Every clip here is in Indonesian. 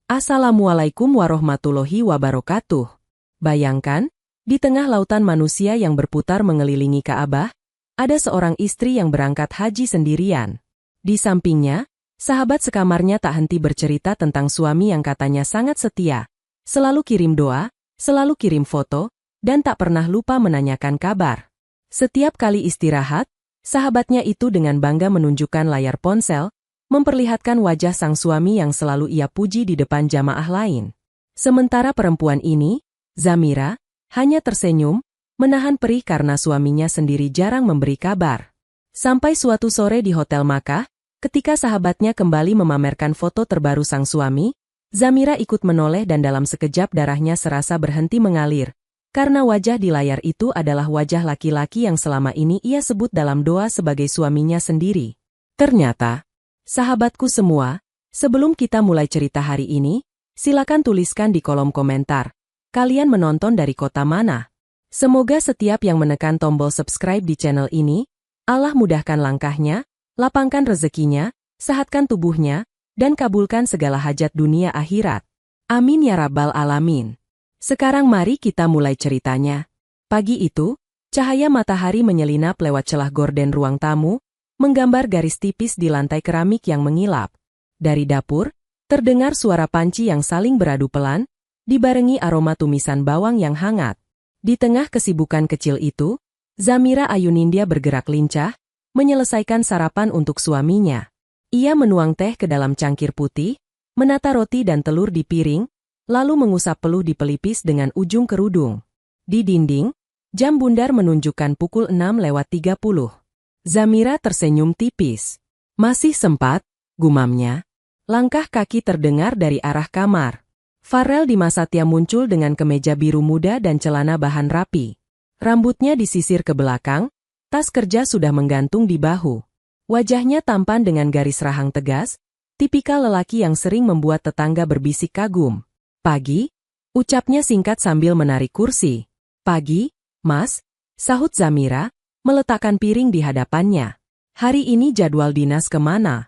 Assalamualaikum warahmatullahi wabarakatuh. Bayangkan, di tengah lautan manusia yang berputar mengelilingi Ka'bah, ada seorang istri yang berangkat haji sendirian. Di sampingnya, sahabat sekamarnya tak henti bercerita tentang suami yang katanya sangat setia, selalu kirim doa, selalu kirim foto, dan tak pernah lupa menanyakan kabar. Setiap kali istirahat, sahabatnya itu dengan bangga menunjukkan layar ponsel, memperlihatkan wajah sang suami yang selalu ia puji di depan jamaah lain. Sementara perempuan ini, Zamira, hanya tersenyum, menahan perih karena suaminya sendiri jarang memberi kabar. Sampai suatu sore di Hotel Makkah, ketika sahabatnya kembali memamerkan foto terbaru sang suami, Zamira ikut menoleh dan dalam sekejap darahnya serasa berhenti mengalir, karena wajah di layar itu adalah wajah laki-laki yang selama ini ia sebut dalam doa sebagai suaminya sendiri. Ternyata, sahabatku semua, sebelum kita mulai cerita hari ini, silakan tuliskan di kolom komentar, kalian menonton dari kota mana? Semoga setiap yang menekan tombol subscribe di channel ini, Allah mudahkan langkahnya, lapangkan rezekinya, sehatkan tubuhnya, dan kabulkan segala hajat dunia akhirat. Amin ya rabbal alamin. Sekarang mari kita mulai ceritanya. Pagi itu, cahaya matahari menyelinap lewat celah gorden ruang tamu, menggambar garis tipis di lantai keramik yang mengilap. Dari dapur, terdengar suara panci yang saling beradu pelan, dibarengi aroma tumisan bawang yang hangat. Di tengah kesibukan kecil itu, Zamira Ayunindya bergerak lincah, menyelesaikan sarapan untuk suaminya. Ia menuang teh ke dalam cangkir putih, menata roti dan telur di piring, lalu mengusap peluh di pelipis dengan ujung kerudung. Di dinding, jam bundar menunjukkan pukul 6:30. Zamira tersenyum tipis. Masih sempat, gumamnya. Langkah kaki terdengar dari arah kamar. Farel Dimasatya muncul dengan kemeja biru muda dan celana bahan rapi. Rambutnya disisir ke belakang, tas kerja sudah menggantung di bahu. Wajahnya tampan dengan garis rahang tegas, tipikal lelaki yang sering membuat tetangga berbisik kagum. Pagi, ucapnya singkat sambil menarik kursi. Pagi, Mas, sahut Zamira, meletakkan piring di hadapannya. Hari ini jadwal dinas kemana?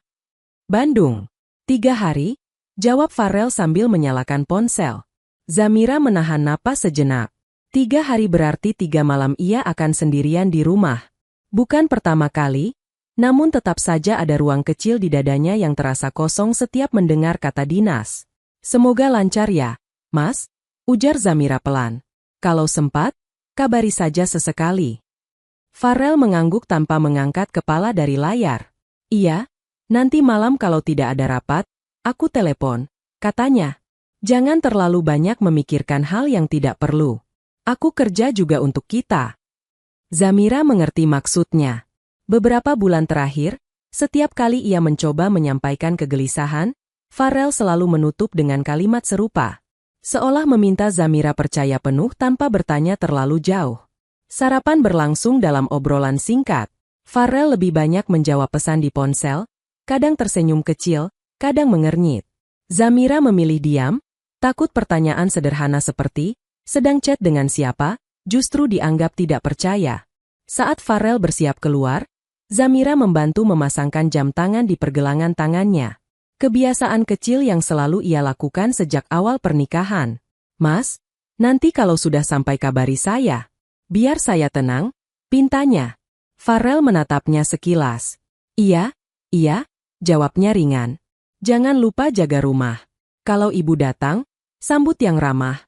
Bandung. 3 hari, jawab Farel sambil menyalakan ponsel. Zamira menahan napas sejenak. 3 hari berarti 3 malam ia akan sendirian di rumah. Bukan pertama kali, namun tetap saja ada ruang kecil di dadanya yang terasa kosong setiap mendengar kata dinas. Semoga lancar ya, Mas, ujar Zamira pelan. Kalau sempat, kabari saja sesekali. Farel mengangguk tanpa mengangkat kepala dari layar. Iya, nanti malam kalau tidak ada rapat, aku telepon, katanya. Jangan terlalu banyak memikirkan hal yang tidak perlu. Aku kerja juga untuk kita. Zamira mengerti maksudnya. Beberapa bulan terakhir, setiap kali ia mencoba menyampaikan kegelisahan, Farel selalu menutup dengan kalimat serupa. Seolah meminta Zamira percaya penuh tanpa bertanya terlalu jauh. Sarapan berlangsung dalam obrolan singkat. Farel lebih banyak menjawab pesan di ponsel, kadang tersenyum kecil, kadang mengernyit. Zamira memilih diam, takut pertanyaan sederhana seperti, sedang chat dengan siapa, justru dianggap tidak percaya. Saat Farel bersiap keluar, Zamira membantu memasangkan jam tangan di pergelangan tangannya. Kebiasaan kecil yang selalu ia lakukan sejak awal pernikahan. Mas, nanti kalau sudah sampai kabari saya. Biar saya tenang, pintanya. Farel menatapnya sekilas. Iya, jawabnya ringan. Jangan lupa jaga rumah. Kalau ibu datang, sambut yang ramah.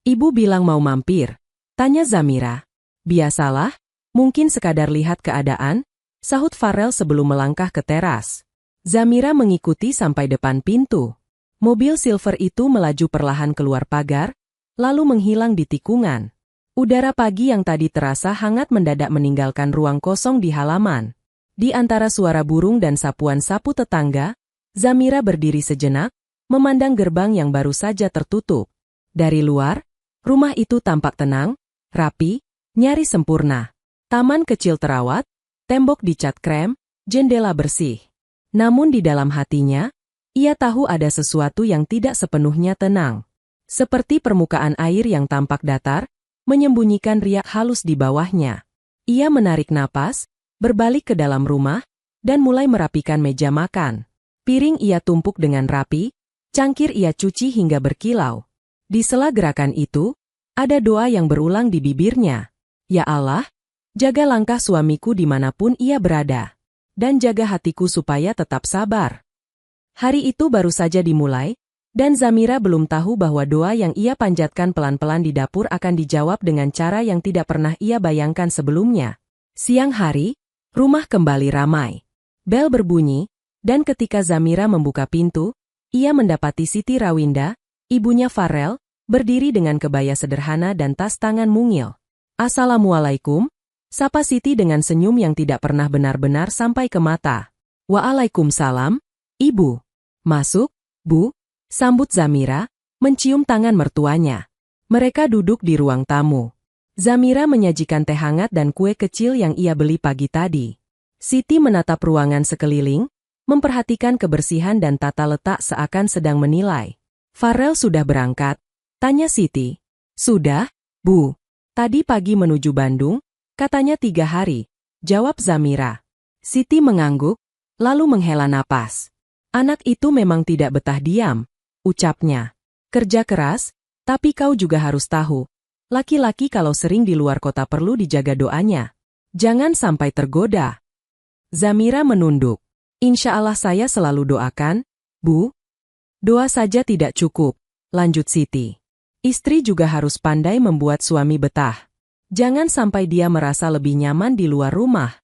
Ibu bilang mau mampir, tanya Zamira. Biasalah, mungkin sekadar lihat keadaan, sahut Farel sebelum melangkah ke teras. Zamira mengikuti sampai depan pintu. Mobil silver itu melaju perlahan keluar pagar, lalu menghilang di tikungan. Udara pagi yang tadi terasa hangat mendadak meninggalkan ruang kosong di halaman. Di antara suara burung dan sapuan sapu tetangga, Zamira berdiri sejenak, memandang gerbang yang baru saja tertutup. Dari luar, rumah itu tampak tenang, rapi, nyaris sempurna. Taman kecil terawat, tembok dicat krem, jendela bersih. Namun di dalam hatinya, ia tahu ada sesuatu yang tidak sepenuhnya tenang. Seperti permukaan air yang tampak datar, menyembunyikan riak halus di bawahnya. Ia menarik napas, berbalik ke dalam rumah, dan mulai merapikan meja makan. Piring ia tumpuk dengan rapi, Cangkir ia cuci hingga berkilau. Di sela gerakan itu, ada doa yang berulang di bibirnya. Ya Allah, jaga langkah suamiku dimanapun ia berada. Dan jaga hatiku supaya tetap sabar. Hari itu baru saja dimulai, dan Zamira belum tahu bahwa doa yang ia panjatkan pelan-pelan di dapur akan dijawab dengan cara yang tidak pernah ia bayangkan sebelumnya. Siang hari, rumah kembali ramai. Bel berbunyi, dan ketika Zamira membuka pintu, ia mendapati Siti Rawinda, ibunya Farel, berdiri dengan kebaya sederhana dan tas tangan mungil. Assalamualaikum, sapa Siti dengan senyum yang tidak pernah benar-benar sampai ke mata. Waalaikumsalam, Ibu. Masuk, Bu, sambut Zamira, mencium tangan mertuanya. Mereka duduk di ruang tamu. Zamira menyajikan teh hangat dan kue kecil yang ia beli pagi tadi. Siti menatap ruangan sekeliling, memperhatikan kebersihan dan tata letak seakan sedang menilai. Farel sudah berangkat? Tanya Siti. Sudah, Bu. Tadi pagi menuju Bandung, katanya 3 hari. Jawab Zamira. Siti mengangguk, lalu menghela napas. Anak itu memang tidak betah diam, ucapnya. Kerja keras, tapi kau juga harus tahu. Laki-laki kalau sering di luar kota perlu dijaga doanya. Jangan sampai tergoda. Zamira menunduk. Insya Allah saya selalu doakan, Bu. Doa saja tidak cukup, lanjut Siti. Istri juga harus pandai membuat suami betah. Jangan sampai dia merasa lebih nyaman di luar rumah.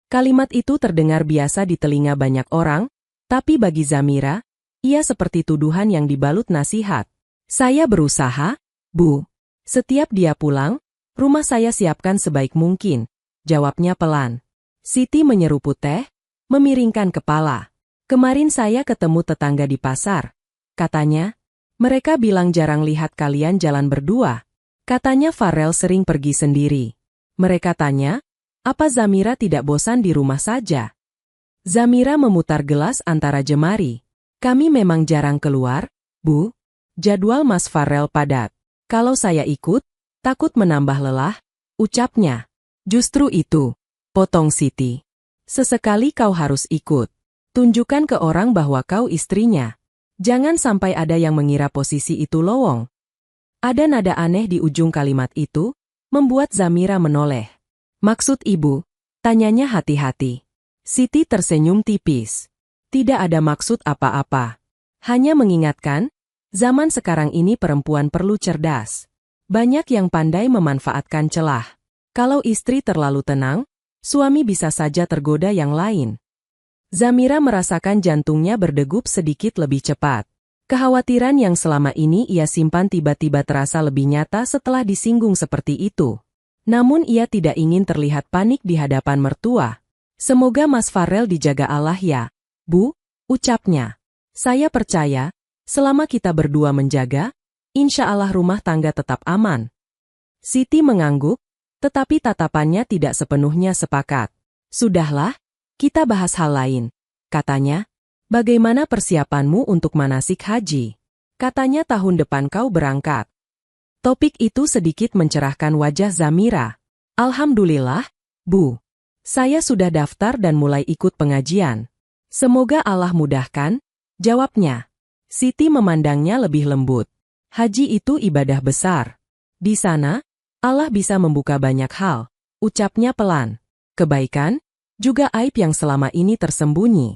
Kalimat itu terdengar biasa di telinga banyak orang, tapi bagi Zamira, ia seperti tuduhan yang dibalut nasihat. Saya berusaha, Bu. Setiap dia pulang, rumah saya siapkan sebaik mungkin, jawabnya pelan. Siti menyeruput teh, memiringkan kepala. Kemarin saya ketemu tetangga di pasar, katanya. Mereka bilang jarang lihat kalian jalan berdua. Katanya Farel sering pergi sendiri. Mereka tanya, apa Zamira tidak bosan di rumah saja? Zamira memutar gelas antara jemari. Kami memang jarang keluar, Bu. Jadwal Mas Farel padat. Kalau saya ikut, takut menambah lelah, ucapnya. Justru itu, potong Siti. Sesekali kau harus ikut. Tunjukkan ke orang bahwa kau istrinya. Jangan sampai ada yang mengira posisi itu lowong. Ada nada aneh di ujung kalimat itu, membuat Zamira menoleh. Maksud ibu? Tanyanya hati-hati. Siti tersenyum tipis. Tidak ada maksud apa-apa. Hanya mengingatkan, zaman sekarang ini perempuan perlu cerdas. Banyak yang pandai memanfaatkan celah. Kalau istri terlalu tenang, suami bisa saja tergoda yang lain. Zamira merasakan jantungnya berdegup sedikit lebih cepat. Kekhawatiran yang selama ini ia simpan tiba-tiba terasa lebih nyata setelah disinggung seperti itu. Namun ia tidak ingin terlihat panik di hadapan mertua. Semoga Mas Farel dijaga Allah ya, Bu, ucapnya. Saya percaya, selama kita berdua menjaga, insya Allah rumah tangga tetap aman. Siti mengangguk, tetapi tatapannya tidak sepenuhnya sepakat. Sudahlah, kita bahas hal lain, katanya. Bagaimana persiapanmu untuk manasik haji? Katanya tahun depan kau berangkat. Topik itu sedikit mencerahkan wajah Zamira. Alhamdulillah, Bu. Saya sudah daftar dan mulai ikut pengajian. Semoga Allah mudahkan, jawabnya. Siti memandangnya lebih lembut. Haji itu ibadah besar. Di sana, Allah bisa membuka banyak hal, ucapnya pelan. Kebaikan, juga aib yang selama ini tersembunyi.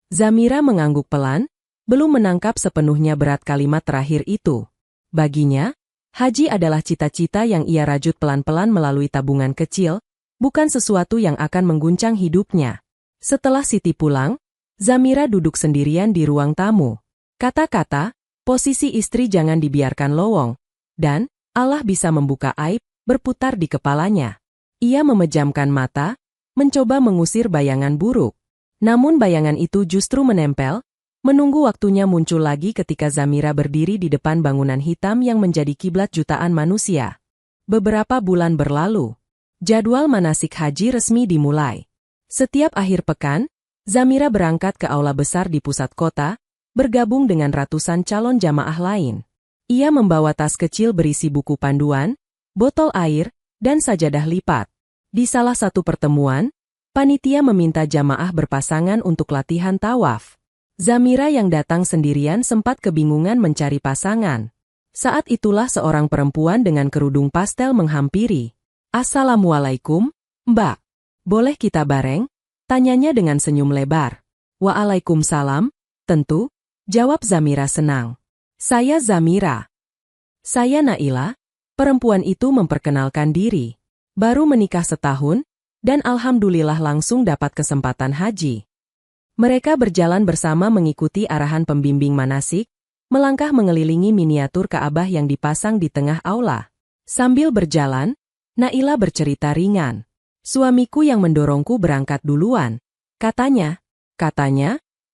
Zamira mengangguk pelan, belum menangkap sepenuhnya berat kalimat terakhir itu. Baginya, haji adalah cita-cita yang ia rajut pelan-pelan melalui tabungan kecil, bukan sesuatu yang akan mengguncang hidupnya. Setelah Siti pulang, Zamira duduk sendirian di ruang tamu. Kata-kata, posisi istri jangan dibiarkan lowong, dan Allah bisa membuka aib, berputar di kepalanya. Ia memejamkan mata, mencoba mengusir bayangan buruk. Namun bayangan itu justru menempel, menunggu waktunya muncul lagi ketika Zamira berdiri di depan bangunan hitam yang menjadi kiblat jutaan manusia. Beberapa bulan berlalu, jadwal manasik haji resmi dimulai. Setiap akhir pekan, Zamira berangkat ke aula besar di pusat kota, bergabung dengan ratusan calon jamaah lain. Ia membawa tas kecil berisi buku panduan, botol air, dan sajadah lipat. Di salah satu pertemuan, panitia meminta jamaah berpasangan untuk latihan tawaf. Zamira yang datang sendirian sempat kebingungan mencari pasangan. Saat itulah seorang perempuan dengan kerudung pastel menghampiri. "Assalamualaikum, Mbak. Boleh kita bareng?" tanyanya dengan senyum lebar. "Waalaikumsalam, tentu," jawab Zamira senang. "Saya Zamira." "Saya Naila." Perempuan itu memperkenalkan diri. Baru menikah setahun, dan alhamdulillah langsung dapat kesempatan haji. Mereka berjalan bersama mengikuti arahan pembimbing manasik, melangkah mengelilingi miniatur Ka'bah yang dipasang di tengah aula. Sambil berjalan, Naila bercerita ringan. "Suamiku yang mendorongku berangkat duluan. Katanya,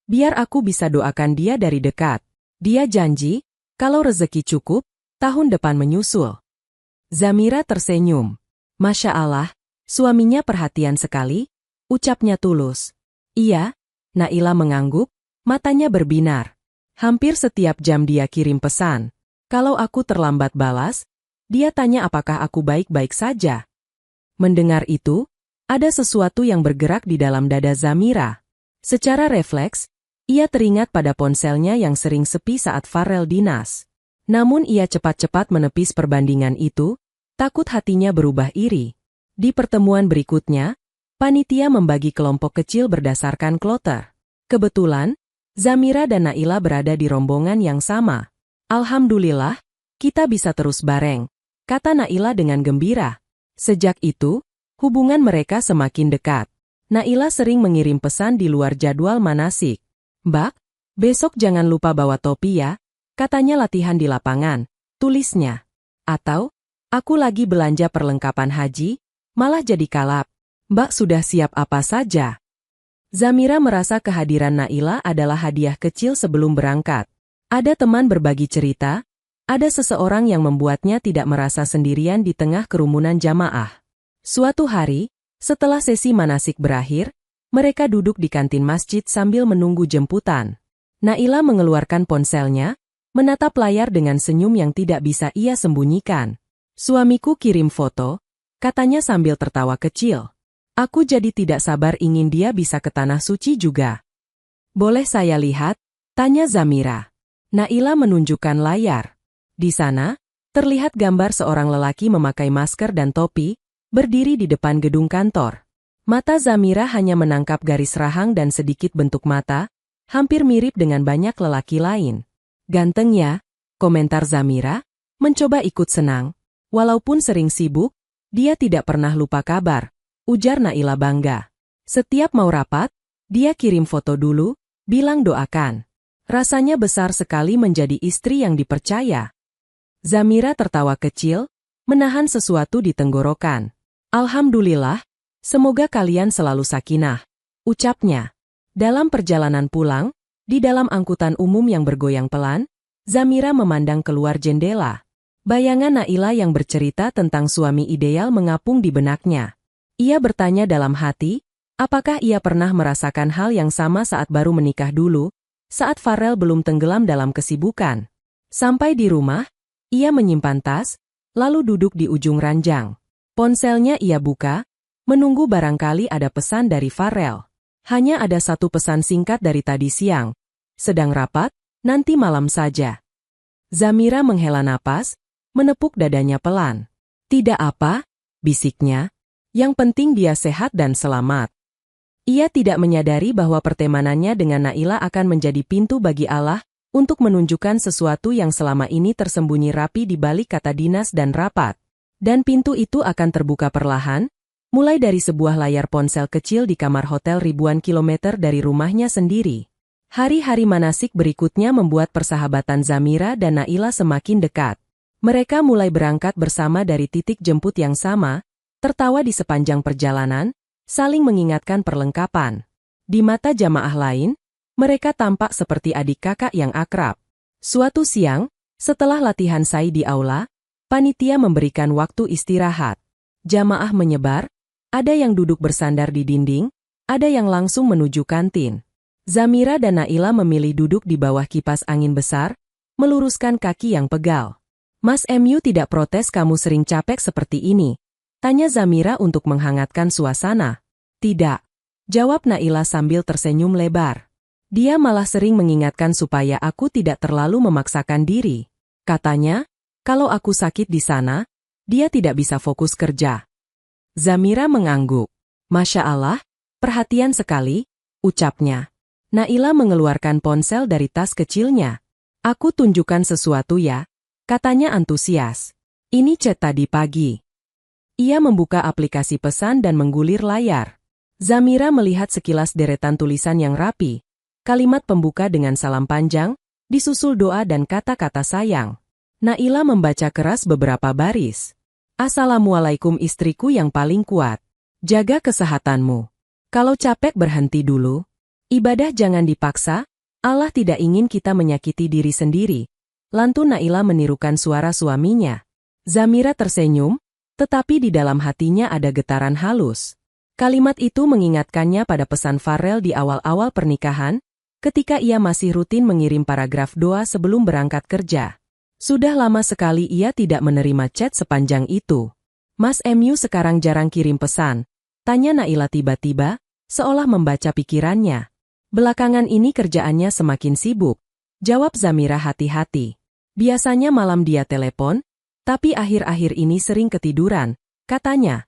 biar aku bisa doakan dia dari dekat. Dia janji, kalau rezeki cukup, tahun depan menyusul." Zamira tersenyum. "Masya Allah, suaminya perhatian sekali," ucapnya tulus. "Iya," Naila mengangguk, matanya berbinar. "Hampir setiap jam dia kirim pesan. Kalau aku terlambat balas, dia tanya apakah aku baik-baik saja." Mendengar itu, ada sesuatu yang bergerak di dalam dada Zamira. Secara refleks, ia teringat pada ponselnya yang sering sepi saat Farel dinas. Namun ia cepat-cepat menepis perbandingan itu, takut hatinya berubah iri. Di pertemuan berikutnya, panitia membagi kelompok kecil berdasarkan kloter. Kebetulan, Zamira dan Naila berada di rombongan yang sama. "Alhamdulillah, kita bisa terus bareng," kata Naila dengan gembira. Sejak itu, hubungan mereka semakin dekat. Naila sering mengirim pesan di luar jadwal manasik. "Mbak, besok jangan lupa bawa topi ya," katanya latihan di lapangan, tulisnya. Atau, "Aku lagi belanja perlengkapan haji, malah jadi kalap. Mbak sudah siap apa saja?" Zamira merasa kehadiran Naila adalah hadiah kecil sebelum berangkat. Ada teman berbagi cerita, ada seseorang yang membuatnya tidak merasa sendirian di tengah kerumunan jamaah. Suatu hari, setelah sesi manasik berakhir, mereka duduk di kantin masjid sambil menunggu jemputan. Naila mengeluarkan ponselnya, menatap layar dengan senyum yang tidak bisa ia sembunyikan. "Suamiku kirim foto," katanya sambil tertawa kecil. "Aku jadi tidak sabar ingin dia bisa ke tanah suci juga." "Boleh saya lihat?" tanya Zamira. Naila menunjukkan layar. Di sana, terlihat gambar seorang lelaki memakai masker dan topi, berdiri di depan gedung kantor. Mata Zamira hanya menangkap garis rahang dan sedikit bentuk mata, hampir mirip dengan banyak lelaki lain. "Ganteng ya," komentar Zamira, mencoba ikut senang. "Walaupun sering sibuk, dia tidak pernah lupa kabar," ujar Naila bangga. "Setiap mau rapat, dia kirim foto dulu, bilang doakan." Rasanya besar sekali menjadi istri yang dipercaya. Zamira tertawa kecil, menahan sesuatu di tenggorokan. "Alhamdulillah, semoga kalian selalu sakinah," ucapnya. Dalam perjalanan pulang, di dalam angkutan umum yang bergoyang pelan, Zamira memandang keluar jendela. Bayangan Naila yang bercerita tentang suami ideal mengapung di benaknya. Ia bertanya dalam hati, apakah ia pernah merasakan hal yang sama saat baru menikah dulu, saat Farel belum tenggelam dalam kesibukan. Sampai di rumah, ia menyimpan tas, lalu duduk di ujung ranjang. Ponselnya ia buka, menunggu barangkali ada pesan dari Farel. Hanya ada satu pesan singkat dari tadi siang. "Sedang rapat, nanti malam saja." Zamira menghela napas, menepuk dadanya pelan. "Tidak apa," bisiknya. "Yang penting dia sehat dan selamat." Ia tidak menyadari bahwa pertemanannya dengan Naila akan menjadi pintu bagi Allah untuk menunjukkan sesuatu yang selama ini tersembunyi rapi di balik kata dinas dan rapat. Dan pintu itu akan terbuka perlahan, mulai dari sebuah layar ponsel kecil di kamar hotel ribuan kilometer dari rumahnya sendiri. Hari-hari manasik berikutnya membuat persahabatan Zamira dan Naila semakin dekat. Mereka mulai berangkat bersama dari titik jemput yang sama, tertawa di sepanjang perjalanan, saling mengingatkan perlengkapan. Di mata jamaah lain, mereka tampak seperti adik kakak yang akrab. Suatu siang, setelah latihan sa'i di aula, panitia memberikan waktu istirahat. Jamaah menyebar, ada yang duduk bersandar di dinding, ada yang langsung menuju kantin. Zamira dan Naila memilih duduk di bawah kipas angin besar, meluruskan kaki yang pegal. "Mas MU tidak protes kamu sering capek seperti ini?" tanya Zamira untuk menghangatkan suasana. "Tidak," jawab Naila sambil tersenyum lebar. Dia malah sering mengingatkan supaya aku tidak terlalu memaksakan diri. Katanya, kalau aku sakit di sana, dia tidak bisa fokus kerja. Zamira mengangguk. Masya Allah, perhatian sekali, ucapnya. Naila mengeluarkan ponsel dari tas kecilnya. Aku tunjukkan sesuatu ya, katanya antusias. Ini chat tadi pagi. Ia membuka aplikasi pesan dan menggulir layar. Zamira melihat sekilas deretan tulisan yang rapi. Kalimat pembuka dengan salam panjang, disusul doa dan kata-kata sayang. Naila membaca keras beberapa baris. Assalamualaikum istriku yang paling kuat. Jaga kesehatanmu. Kalau capek berhenti dulu. Ibadah jangan dipaksa, Allah tidak ingin kita menyakiti diri sendiri. Lantun Naila menirukan suara suaminya. Zamira tersenyum, tetapi di dalam hatinya ada getaran halus. Kalimat itu mengingatkannya pada pesan Farel di awal-awal pernikahan, ketika ia masih rutin mengirim paragraf doa sebelum berangkat kerja. Sudah lama sekali ia tidak menerima chat sepanjang itu. Mas MU sekarang jarang kirim pesan, tanya Naila tiba-tiba, seolah membaca pikirannya. Belakangan ini kerjaannya semakin sibuk, jawab Zamira hati-hati. Biasanya malam dia telepon, tapi akhir-akhir ini sering ketiduran, katanya.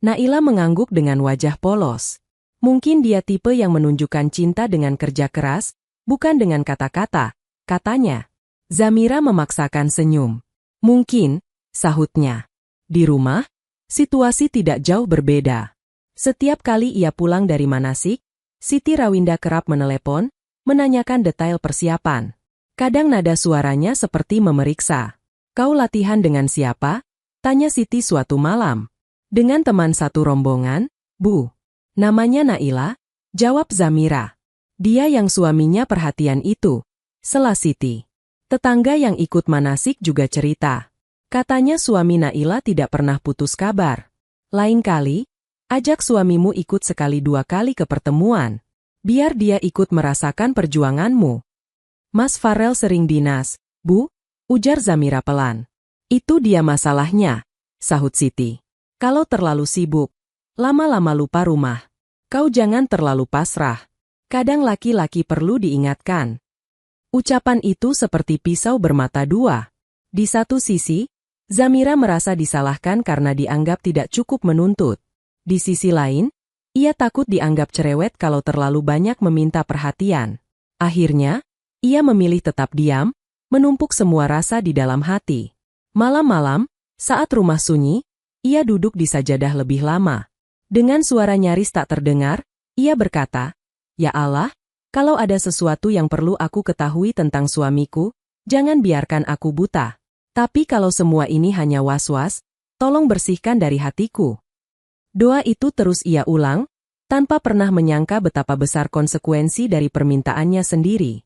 Naila mengangguk dengan wajah polos. Mungkin dia tipe yang menunjukkan cinta dengan kerja keras, bukan dengan kata-kata, katanya. Zamira memaksakan senyum. Mungkin, sahutnya. Di rumah, situasi tidak jauh berbeda. Setiap kali ia pulang dari manasik, Siti Rawinda kerap menelepon, menanyakan detail persiapan. Kadang nada suaranya seperti memeriksa. Kau latihan dengan siapa? Tanya Siti suatu malam. Dengan teman satu rombongan, Bu. Namanya Naila, jawab Zamira. Dia yang suaminya perhatian itu. Sela Siti. Tetangga yang ikut manasik juga cerita. Katanya suami Naila tidak pernah putus kabar. Lain kali, ajak suamimu ikut sekali dua kali ke pertemuan. Biar dia ikut merasakan perjuanganmu. Mas Farel sering dinas, Bu. Ujar Zamira pelan. Itu dia masalahnya, sahut Siti. Kalau terlalu sibuk, lama-lama lupa rumah. Kau jangan terlalu pasrah. Kadang laki-laki perlu diingatkan. Ucapan itu seperti pisau bermata dua. Di satu sisi, Zamira merasa disalahkan karena dianggap tidak cukup menuntut. Di sisi lain, ia takut dianggap cerewet kalau terlalu banyak meminta perhatian. Akhirnya, ia memilih tetap diam, menumpuk semua rasa di dalam hati. Malam-malam, saat rumah sunyi, ia duduk di sajadah lebih lama. Dengan suara nyaris tak terdengar, ia berkata, Ya Allah, kalau ada sesuatu yang perlu aku ketahui tentang suamiku, jangan biarkan aku buta. Tapi kalau semua ini hanya was-was, tolong bersihkan dari hatiku. Doa itu terus ia ulang, tanpa pernah menyangka betapa besar konsekuensi dari permintaannya sendiri.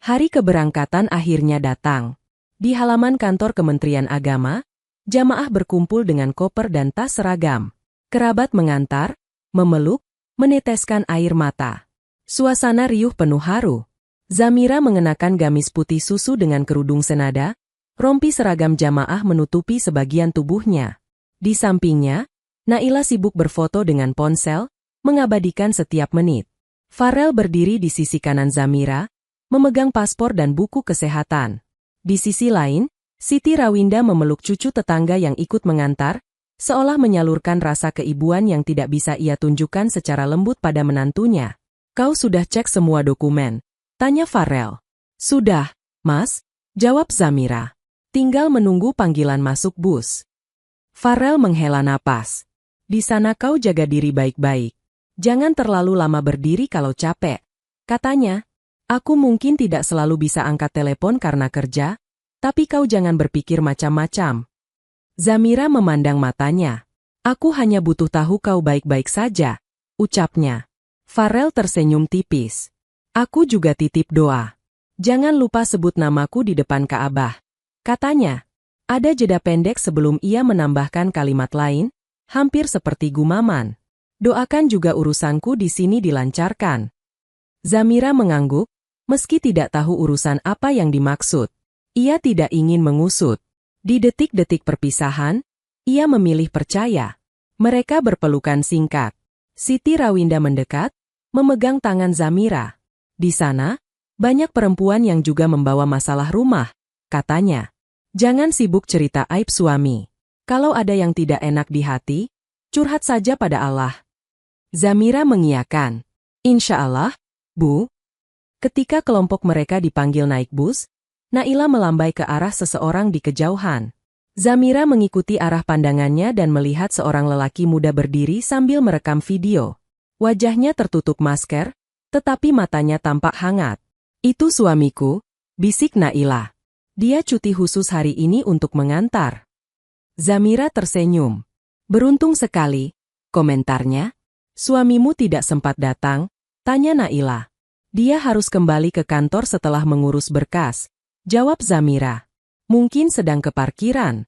Hari keberangkatan akhirnya datang. Di halaman kantor Kementerian Agama, jamaah berkumpul dengan koper dan tas seragam. Kerabat mengantar, memeluk, meneteskan air mata. Suasana riuh penuh haru. Zamira mengenakan gamis putih susu dengan kerudung senada, rompi seragam jamaah menutupi sebagian tubuhnya. Di sampingnya, Naila sibuk berfoto dengan ponsel, mengabadikan setiap menit. Farel berdiri di sisi kanan Zamira, memegang paspor dan buku kesehatan. Di sisi lain, Siti Rawinda memeluk cucu tetangga yang ikut mengantar, seolah menyalurkan rasa keibuan yang tidak bisa ia tunjukkan secara lembut pada menantunya. Kau sudah cek semua dokumen? Tanya Farel. Sudah, Mas, jawab Zamira. Tinggal menunggu panggilan masuk bus. Farel menghela napas. Di sana kau jaga diri baik-baik. Jangan terlalu lama berdiri kalau capek. Katanya. Aku mungkin tidak selalu bisa angkat telepon karena kerja, tapi kau jangan berpikir macam-macam. Zamira memandang matanya. Aku hanya butuh tahu kau baik-baik saja, ucapnya. Farel tersenyum tipis. Aku juga titip doa. Jangan lupa sebut namaku di depan Ka'bah, katanya. Ada jeda pendek sebelum ia menambahkan kalimat lain, hampir seperti gumaman. Doakan juga urusanku di sini dilancarkan. Zamira mengangguk. Meski tidak tahu urusan apa yang dimaksud, ia tidak ingin mengusut. Di detik-detik perpisahan, ia memilih percaya. Mereka berpelukan singkat. Siti Rawinda mendekat, memegang tangan Zamira. Di sana, banyak perempuan yang juga membawa masalah rumah, katanya. Jangan sibuk cerita aib suami. Kalau ada yang tidak enak di hati, curhat saja pada Allah. Zamira mengiyakan. Insya Allah, Bu. Ketika kelompok mereka dipanggil naik bus, Naila melambai ke arah seseorang di kejauhan. Zamira mengikuti arah pandangannya dan melihat seorang lelaki muda berdiri sambil merekam video. Wajahnya tertutup masker, tetapi matanya tampak hangat. Itu suamiku, bisik Naila. Dia cuti khusus hari ini untuk mengantar. Zamira tersenyum. Beruntung sekali, komentarnya. Suamimu tidak sempat datang, tanya Naila. Dia harus kembali ke kantor setelah mengurus berkas, jawab Zamira. Mungkin sedang ke parkiran.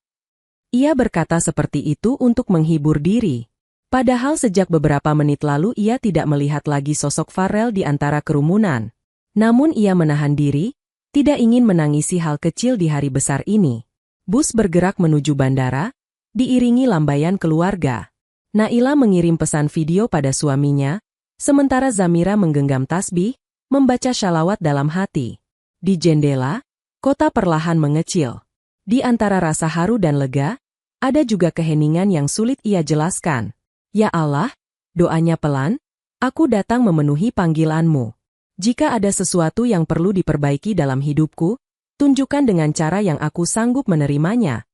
Ia berkata seperti itu untuk menghibur diri. Padahal sejak beberapa menit lalu ia tidak melihat lagi sosok Farel di antara kerumunan. Namun ia menahan diri, tidak ingin menangisi hal kecil di hari besar ini. Bus bergerak menuju bandara, diiringi lambaian keluarga. Naila mengirim pesan video pada suaminya, sementara Zamira menggenggam tasbih, membaca shalawat dalam hati. Di jendela, kota perlahan mengecil. Di antara rasa haru dan lega, ada juga keheningan yang sulit ia jelaskan. Ya Allah, doanya pelan, aku datang memenuhi panggilanmu. Jika ada sesuatu yang perlu diperbaiki dalam hidupku, tunjukkan dengan cara yang aku sanggup menerimanya.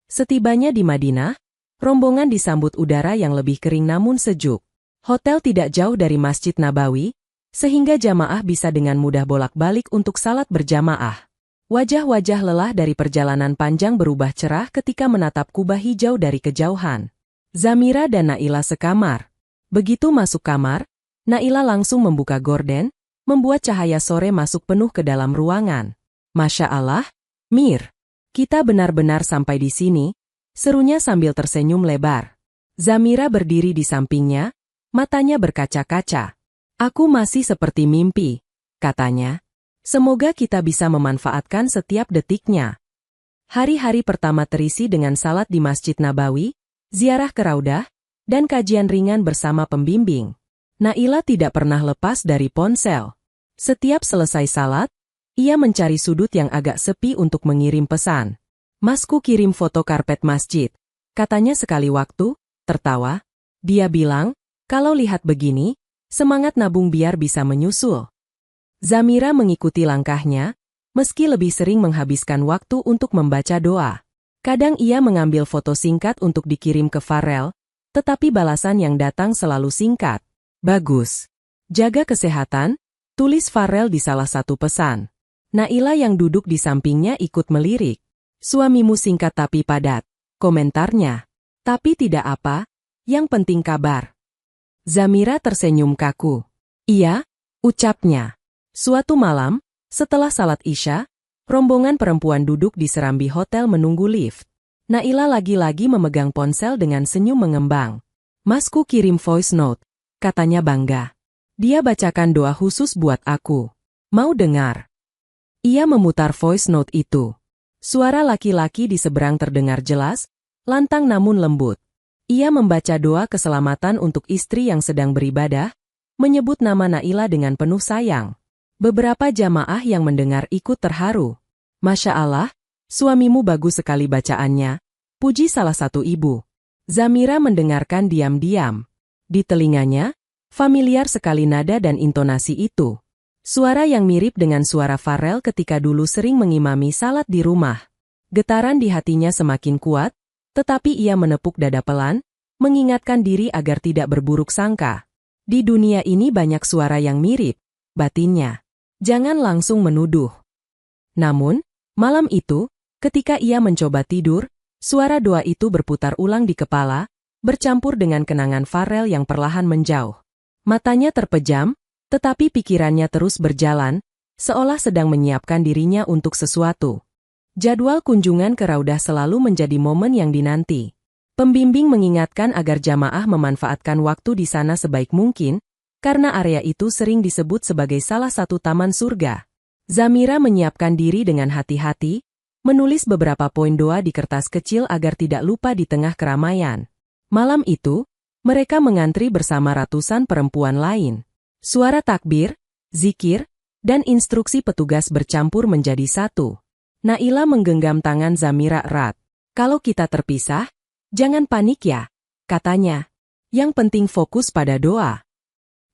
Setibanya di Madinah, rombongan disambut udara yang lebih kering namun sejuk. Hotel tidak jauh dari Masjid Nabawi, sehingga jamaah bisa dengan mudah bolak-balik untuk salat berjamaah. Wajah-wajah lelah dari perjalanan panjang berubah cerah ketika menatap kubah hijau dari kejauhan. Zamira dan Naila sekamar. Begitu masuk kamar, Naila langsung membuka gorden, membuat cahaya sore masuk penuh ke dalam ruangan. Masya Allah, Mir, kita benar-benar sampai di sini, serunya sambil tersenyum lebar. Zamira berdiri di sampingnya, matanya berkaca-kaca. Aku masih seperti mimpi, katanya. Semoga kita bisa memanfaatkan setiap detiknya. Hari-hari pertama terisi dengan salat di Masjid Nabawi, ziarah ke Raudah, dan kajian ringan bersama pembimbing. Naila tidak pernah lepas dari ponsel. Setiap selesai salat, ia mencari sudut yang agak sepi untuk mengirim pesan. Masku kirim foto karpet masjid, katanya sekali waktu, tertawa. Dia bilang, kalau lihat begini, semangat nabung biar bisa menyusul. Zamira mengikuti langkahnya, meski lebih sering menghabiskan waktu untuk membaca doa. Kadang ia mengambil foto singkat untuk dikirim ke Farel, tetapi balasan yang datang selalu singkat. Bagus. Jaga kesehatan, tulis Farel di salah satu pesan. Naila yang duduk di sampingnya ikut melirik. Suamimu singkat tapi padat, komentarnya. Tapi tidak apa, yang penting kabar. Zamira tersenyum kaku. Iya, ucapnya. Suatu malam, setelah salat Isya, rombongan perempuan duduk di serambi hotel menunggu lift. Naila lagi-lagi memegang ponsel dengan senyum mengembang. Masku kirim voice note, katanya bangga. Dia bacakan doa khusus buat aku. Mau dengar? Ia memutar voice note itu. Suara laki-laki di seberang terdengar jelas, lantang namun lembut. Ia membaca doa keselamatan untuk istri yang sedang beribadah, menyebut nama Naila dengan penuh sayang. Beberapa jamaah yang mendengar ikut terharu. Masya Allah, suamimu bagus sekali bacaannya, puji salah satu ibu. Zamira mendengarkan diam-diam. Di telinganya, familiar sekali nada dan intonasi itu. Suara yang mirip dengan suara Farel ketika dulu sering mengimami salat di rumah. Getaran di hatinya semakin kuat, tetapi ia menepuk dada pelan, mengingatkan diri agar tidak berburuk sangka. Di dunia ini banyak suara yang mirip, batinnya. Jangan langsung menuduh. Namun, malam itu, ketika ia mencoba tidur, suara doa itu berputar ulang di kepala, bercampur dengan kenangan Farel yang perlahan menjauh. Matanya terpejam, tetapi pikirannya terus berjalan, seolah sedang menyiapkan dirinya untuk sesuatu. Jadwal kunjungan ke Raudah selalu menjadi momen yang dinanti. Pembimbing mengingatkan agar jamaah memanfaatkan waktu di sana sebaik mungkin, karena area itu sering disebut sebagai salah satu taman surga. Zamira menyiapkan diri dengan hati-hati, menulis beberapa poin doa di kertas kecil agar tidak lupa di tengah keramaian. Malam itu, mereka mengantri bersama ratusan perempuan lain. Suara takbir, zikir, dan instruksi petugas bercampur menjadi satu. Naila menggenggam tangan Zamira erat. "Kalau kita terpisah, jangan panik ya," katanya. "Yang penting fokus pada doa."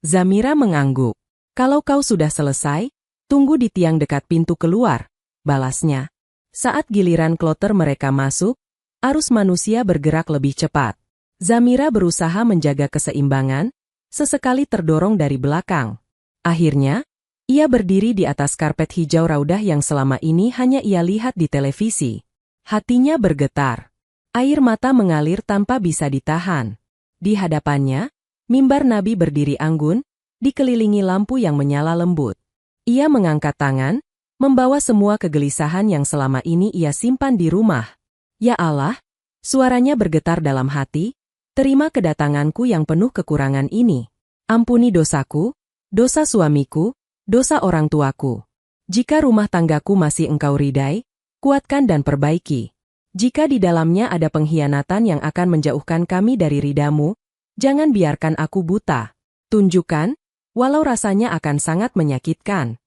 Zamira mengangguk. "Kalau kau sudah selesai, tunggu di tiang dekat pintu keluar," balasnya. Saat giliran kloter mereka masuk, arus manusia bergerak lebih cepat. Zamira berusaha menjaga keseimbangan, sesekali terdorong dari belakang. Akhirnya, ia berdiri di atas karpet hijau raudah yang selama ini hanya ia lihat di televisi. Hatinya bergetar. Air mata mengalir tanpa bisa ditahan. Di hadapannya, mimbar Nabi berdiri anggun, dikelilingi lampu yang menyala lembut. Ia mengangkat tangan, membawa semua kegelisahan yang selama ini ia simpan di rumah. "Ya Allah," suaranya bergetar dalam hati, "terima kedatanganku yang penuh kekurangan ini. Ampuni dosaku, dosa suamiku, dosa orang tuaku. Jika rumah tanggaku masih Engkau ridai, kuatkan dan perbaiki. Jika di dalamnya ada pengkhianatan yang akan menjauhkan kami dari ridha-Mu, jangan biarkan aku buta. Tunjukkan, walau rasanya akan sangat menyakitkan."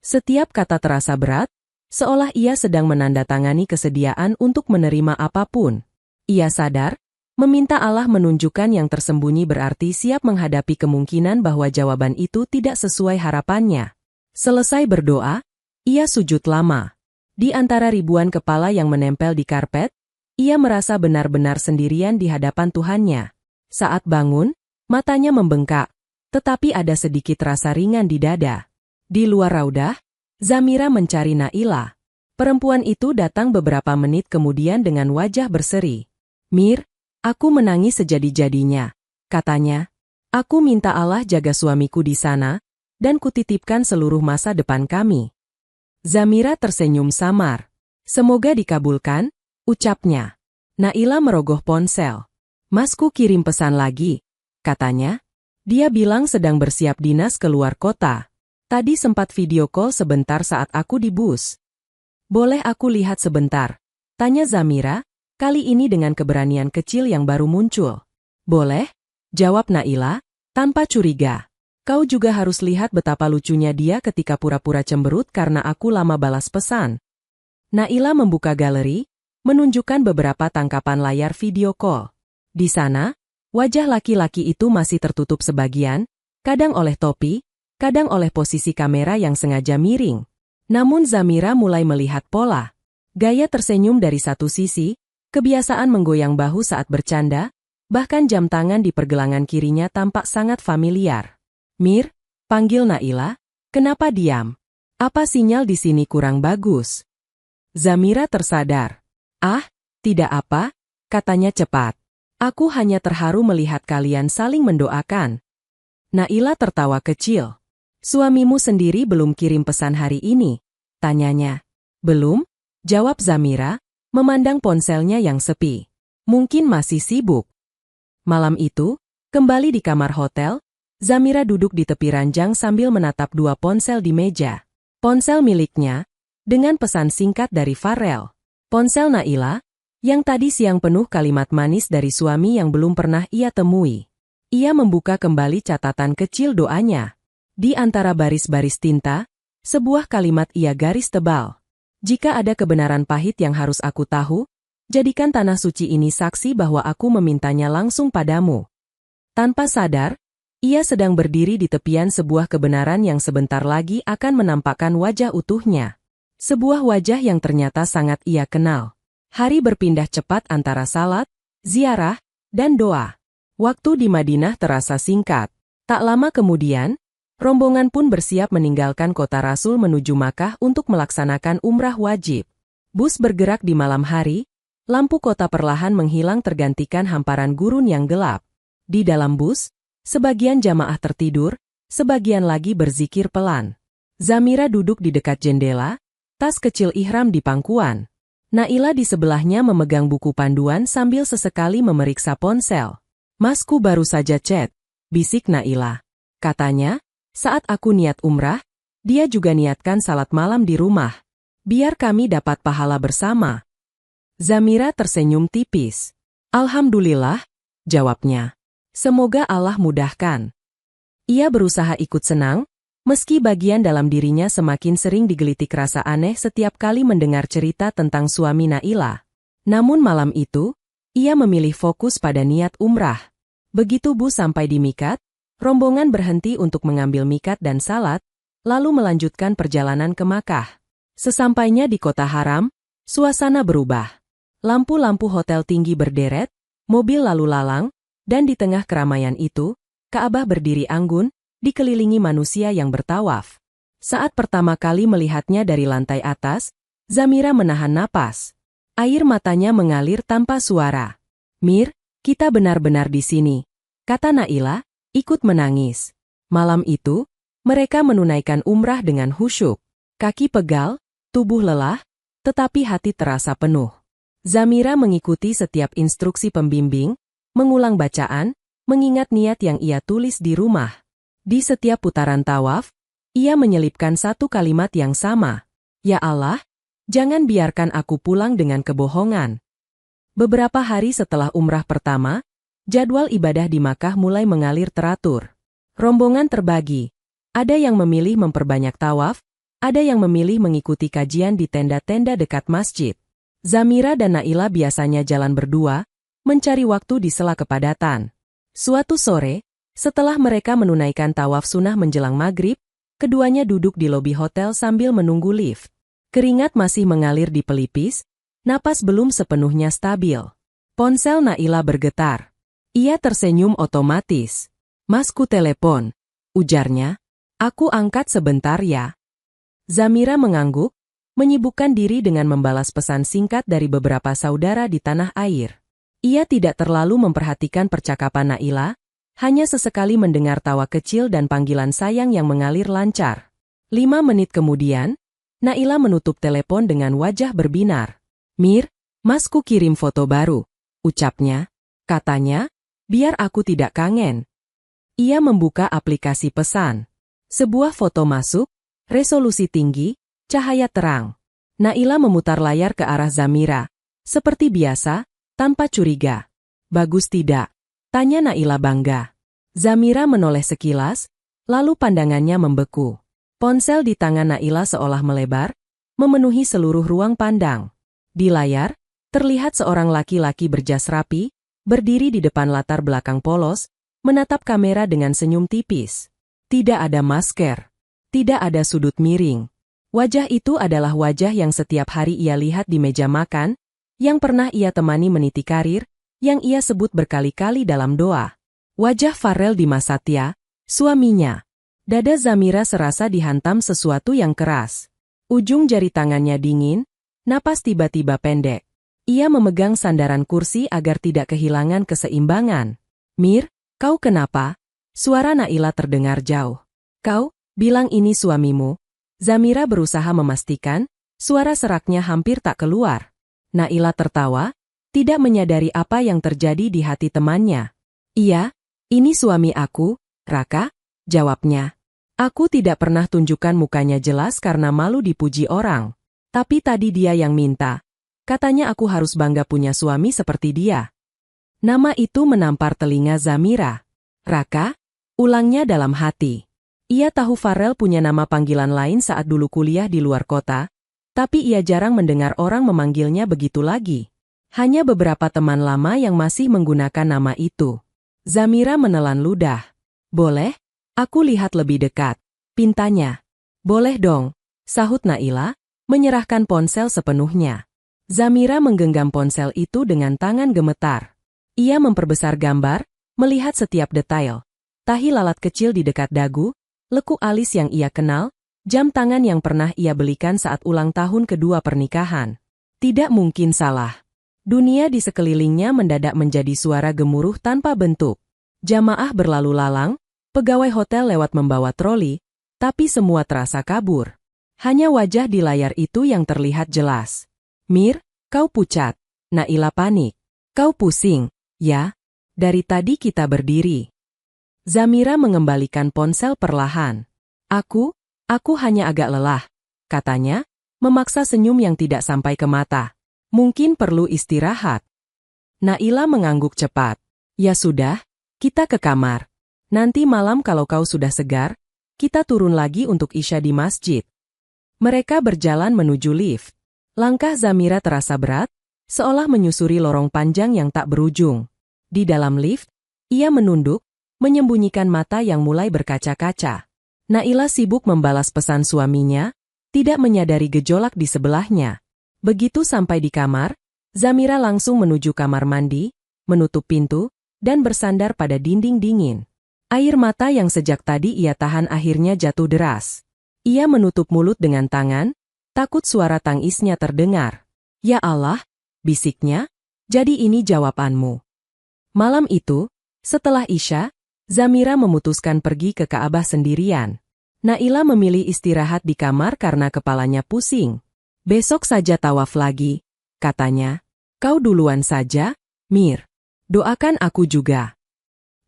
Setiap kata terasa berat, seolah ia sedang menandatangani kesediaan untuk menerima apapun. Ia sadar, meminta Allah menunjukkan yang tersembunyi berarti siap menghadapi kemungkinan bahwa jawaban itu tidak sesuai harapannya. Selesai berdoa, ia sujud lama. Di antara ribuan kepala yang menempel di karpet, ia merasa benar-benar sendirian di hadapan Tuhannya. Saat bangun, matanya membengkak, tetapi ada sedikit rasa ringan di dada. Di luar raudah, Zamira mencari Naila. Perempuan itu datang beberapa menit kemudian dengan wajah berseri. "Mir, aku menangis sejadi-jadinya," katanya. "Aku minta Allah jaga suamiku di sana, dan kutitipkan seluruh masa depan kami." Zamira tersenyum samar. "Semoga dikabulkan," ucapnya. Naila merogoh ponsel. "Masku kirim pesan lagi," katanya. Dia bilang sedang bersiap dinas keluar kota. "Tadi sempat video call sebentar saat aku di bus." "Boleh aku lihat sebentar?" tanya Zamira, kali ini dengan keberanian kecil yang baru muncul. "Boleh," jawab Naila, tanpa curiga. "Kau juga harus lihat betapa lucunya dia ketika pura-pura cemberut karena aku lama balas pesan." Naila membuka galeri, menunjukkan beberapa tangkapan layar video call. Di sana, wajah laki-laki itu masih tertutup sebagian, kadang oleh topi, kadang oleh posisi kamera yang sengaja miring. Namun Zamira mulai melihat pola. Gaya tersenyum dari satu sisi, kebiasaan menggoyang bahu saat bercanda, bahkan jam tangan di pergelangan kirinya tampak sangat familiar. "Mir," panggil Naila, "kenapa diam? Apa sinyal di sini kurang bagus?" Zamira tersadar. "Ah, tidak apa," katanya cepat. "Aku hanya terharu melihat kalian saling mendoakan." Naila tertawa kecil. "Suamimu sendiri belum kirim pesan hari ini?" tanyanya. "Belum," jawab Zamira, memandang ponselnya yang sepi. "Mungkin masih sibuk." Malam itu, kembali di kamar hotel, Zamira duduk di tepi ranjang sambil menatap dua ponsel di meja. Ponsel miliknya, dengan pesan singkat dari Farel. Ponsel Naila, yang tadi siang penuh kalimat manis dari suami yang belum pernah ia temui. Ia membuka kembali catatan kecil doanya. Di antara baris-baris tinta, sebuah kalimat ia garis tebal. "Jika ada kebenaran pahit yang harus aku tahu, jadikan tanah suci ini saksi bahwa aku memintanya langsung padamu." Tanpa sadar, ia sedang berdiri di tepian sebuah kebenaran yang sebentar lagi akan menampakkan wajah utuhnya. Sebuah wajah yang ternyata sangat ia kenal. Hari berpindah cepat antara salat, ziarah, dan doa. Waktu di Madinah terasa singkat. Tak lama kemudian, rombongan pun bersiap meninggalkan kota Rasul menuju Makkah untuk melaksanakan umrah wajib. Bus bergerak di malam hari, lampu kota perlahan menghilang tergantikan hamparan gurun yang gelap. Di dalam bus, sebagian jamaah tertidur, sebagian lagi berzikir pelan. Zamira duduk di dekat jendela, tas kecil ihram di pangkuan. Naila di sebelahnya memegang buku panduan sambil sesekali memeriksa ponsel. "Masku baru saja chat," bisik Naila. Katanya, "Saat aku niat umrah, dia juga niatkan salat malam di rumah. Biar kami dapat pahala bersama." Zamira tersenyum tipis. "Alhamdulillah," jawabnya. "Semoga Allah mudahkan." Ia berusaha ikut senang, Meski bagian dalam dirinya semakin sering digelitik rasa aneh setiap kali mendengar cerita tentang suami Naila. Namun malam itu, ia memilih fokus pada niat umrah. Begitu bus sampai di miqat, rombongan berhenti untuk mengambil miqat dan salat, lalu melanjutkan perjalanan ke Makkah. Sesampainya di kota haram, suasana berubah. Lampu-lampu hotel tinggi berderet, mobil lalu lalang, dan di tengah keramaian itu, Ka'bah berdiri anggun, dikelilingi manusia yang bertawaf. Saat pertama kali melihatnya dari lantai atas, Zamira menahan napas. Air matanya mengalir tanpa suara. "Mir, kita benar-benar di sini," kata Naila, ikut menangis. Malam itu, mereka menunaikan umrah dengan khusyuk. Kaki pegal, tubuh lelah, tetapi hati terasa penuh. Zamira mengikuti setiap instruksi pembimbing, mengulang bacaan, mengingat niat yang ia tulis di rumah. Di setiap putaran tawaf, ia menyelipkan satu kalimat yang sama. "Ya Allah, jangan biarkan aku pulang dengan kebohongan." Beberapa hari setelah umrah pertama, jadwal ibadah di Makkah mulai mengalir teratur. Rombongan terbagi. Ada yang memilih memperbanyak tawaf, ada yang memilih mengikuti kajian di tenda-tenda dekat masjid. Zamira dan Naila biasanya jalan berdua, mencari waktu di sela kepadatan. Suatu sore, setelah mereka menunaikan tawaf sunnah menjelang maghrib, keduanya duduk di lobi hotel sambil menunggu lift. Keringat masih mengalir di pelipis, napas belum sepenuhnya stabil. Ponsel Naila bergetar. Ia tersenyum otomatis. "Masku telepon," ujarnya. "Aku angkat sebentar ya." Zamira mengangguk, menyibukkan diri dengan membalas pesan singkat dari beberapa saudara di tanah air. Ia tidak terlalu memperhatikan percakapan Naila, hanya sesekali mendengar tawa kecil dan panggilan sayang yang mengalir lancar. 5 menit kemudian, Naila menutup telepon dengan wajah berbinar. "Mir, Masku kirim foto baru," ucapnya. Katanya, "biar aku tidak kangen." Ia membuka aplikasi pesan. Sebuah foto masuk, resolusi tinggi, cahaya terang. Naila memutar layar ke arah Zamira. Seperti biasa, tanpa curiga. "Bagus tidak?" tanya Naila bangga. Zamira menoleh sekilas, lalu pandangannya membeku. Ponsel di tangan Naila seolah melebar, memenuhi seluruh ruang pandang. Di layar, terlihat seorang laki-laki berjas rapi, berdiri di depan latar belakang polos, menatap kamera dengan senyum tipis. Tidak ada masker. Tidak ada sudut miring. Wajah itu adalah wajah yang setiap hari ia lihat di meja makan, yang pernah ia temani meniti karir, yang ia sebut berkali-kali dalam doa. Wajah Farel Dimasatya, suaminya. Dada Zamira serasa dihantam sesuatu yang keras. Ujung jari tangannya dingin, napas tiba-tiba pendek. Ia memegang sandaran kursi agar tidak kehilangan keseimbangan. "Mir, kau kenapa?" Suara Naila terdengar jauh. "Kau bilang ini suamimu?" Zamira berusaha memastikan, suara seraknya hampir tak keluar. Naila tertawa, tidak menyadari apa yang terjadi di hati temannya. "Iya, ini suami aku, Raka," jawabnya. "Aku tidak pernah tunjukkan mukanya jelas karena malu dipuji orang. Tapi tadi dia yang minta. Katanya aku harus bangga punya suami seperti dia." Nama itu menampar telinga Zamira. "Raka?" ulangnya dalam hati. Ia tahu Farel punya nama panggilan lain saat dulu kuliah di luar kota, tapi ia jarang mendengar orang memanggilnya begitu lagi. Hanya beberapa teman lama yang masih menggunakan nama itu. Zamira menelan ludah. "Boleh? Aku lihat lebih dekat," pintanya. "Boleh dong," sahut Naila, menyerahkan ponsel sepenuhnya. Zamira menggenggam ponsel itu dengan tangan gemetar. Ia memperbesar gambar, melihat setiap detail. Tahi lalat kecil di dekat dagu, lekuk alis yang ia kenal, jam tangan yang pernah ia belikan saat ulang tahun kedua pernikahan. Tidak mungkin salah. Dunia di sekelilingnya mendadak menjadi suara gemuruh tanpa bentuk. Jamaah berlalu lalang, pegawai hotel lewat membawa troli, tapi semua terasa kabur. Hanya wajah di layar itu yang terlihat jelas. "Mir, kau pucat." Naila panik. "Kau pusing, ya? Dari tadi kita berdiri." Zamira mengembalikan ponsel perlahan. Aku hanya agak lelah," katanya, memaksa senyum yang tidak sampai ke mata. "Mungkin perlu istirahat." Naila mengangguk cepat. "Ya sudah, kita ke kamar. Nanti malam kalau kau sudah segar, kita turun lagi untuk Isya di masjid. Mereka berjalan menuju lift. Langkah Zamira terasa berat, seolah menyusuri lorong panjang yang tak berujung. Di dalam lift, ia menunduk, menyembunyikan mata yang mulai berkaca-kaca. Naila sibuk membalas pesan suaminya, tidak menyadari gejolak di sebelahnya. Begitu sampai di kamar, Zamira langsung menuju kamar mandi, menutup pintu, dan bersandar pada dinding dingin. Air mata yang sejak tadi ia tahan akhirnya jatuh deras. Ia menutup mulut dengan tangan, takut suara tangisnya terdengar. "Ya Allah," bisiknya, "jadi ini jawabanmu." Malam itu, setelah Isya, Zamira memutuskan pergi ke Ka'bah sendirian. Naila memilih istirahat di kamar karena kepalanya pusing. "Besok saja tawaf lagi," katanya. "Kau duluan saja, Mir. Doakan aku juga."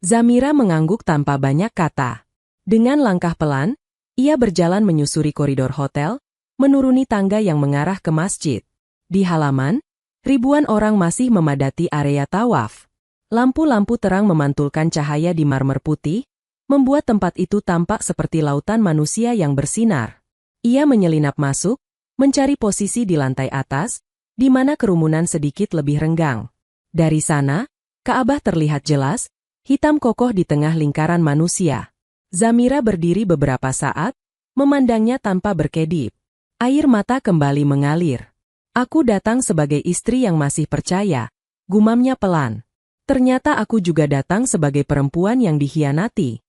Zamira mengangguk tanpa banyak kata. Dengan langkah pelan, ia berjalan menyusuri koridor hotel, menuruni tangga yang mengarah ke masjid. Di halaman, ribuan orang masih memadati area tawaf. Lampu-lampu terang memantulkan cahaya di marmer putih, membuat tempat itu tampak seperti lautan manusia yang bersinar. Ia menyelinap masuk, mencari posisi di lantai atas, di mana kerumunan sedikit lebih renggang. Dari sana, Ka'bah terlihat jelas, hitam kokoh di tengah lingkaran manusia. Zamira berdiri beberapa saat, memandangnya tanpa berkedip. Air mata kembali mengalir. "Aku datang sebagai istri yang masih percaya," gumamnya pelan. "Ternyata aku juga datang sebagai perempuan yang dikhianati."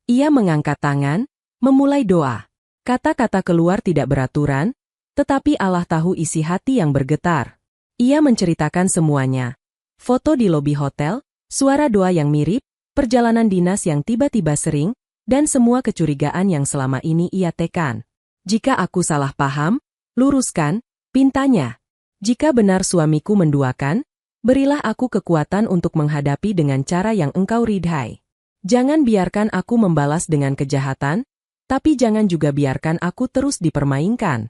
Ia mengangkat tangan, memulai doa. Kata-kata keluar tidak beraturan, tetapi Allah tahu isi hati yang bergetar. Ia menceritakan semuanya. Foto di lobi hotel, suara doa yang mirip, perjalanan dinas yang tiba-tiba sering, dan semua kecurigaan yang selama ini ia tekan. "Jika aku salah paham, luruskan," pintanya. "Jika benar suamiku menduakan, berilah aku kekuatan untuk menghadapi dengan cara yang engkau ridhai. Jangan biarkan aku membalas dengan kejahatan, tapi jangan juga biarkan aku terus dipermainkan."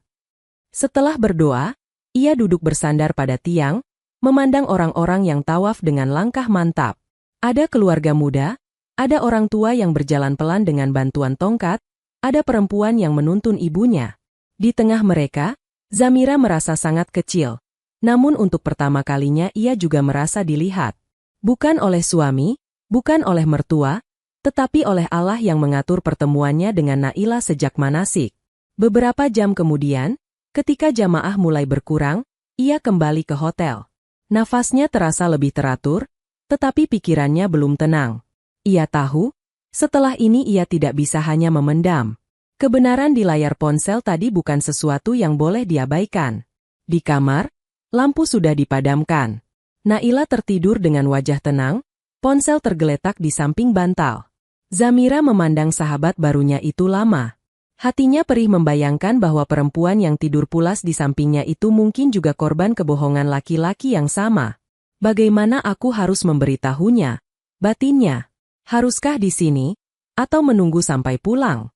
Setelah berdoa, ia duduk bersandar pada tiang, memandang orang-orang yang tawaf dengan langkah mantap. Ada keluarga muda, ada orang tua yang berjalan pelan dengan bantuan tongkat, ada perempuan yang menuntun ibunya. Di tengah mereka, Zamira merasa sangat kecil. Namun untuk pertama kalinya ia juga merasa dilihat. Bukan oleh suami, bukan oleh mertua, tetapi oleh Allah yang mengatur pertemuannya dengan Naila sejak manasik. Beberapa jam kemudian, ketika jamaah mulai berkurang, ia kembali ke hotel. Nafasnya terasa lebih teratur, tetapi pikirannya belum tenang. Ia tahu, setelah ini ia tidak bisa hanya memendam. Kebenaran di layar ponsel tadi bukan sesuatu yang boleh diabaikan. Di kamar, lampu sudah dipadamkan. Naila tertidur dengan wajah tenang, ponsel tergeletak di samping bantal. Zamira memandang sahabat barunya itu lama. Hatinya perih membayangkan bahwa perempuan yang tidur pulas di sampingnya itu mungkin juga korban kebohongan laki-laki yang sama. Bagaimana aku harus memberitahunya? Batinnya. Haruskah di sini? Atau menunggu sampai pulang?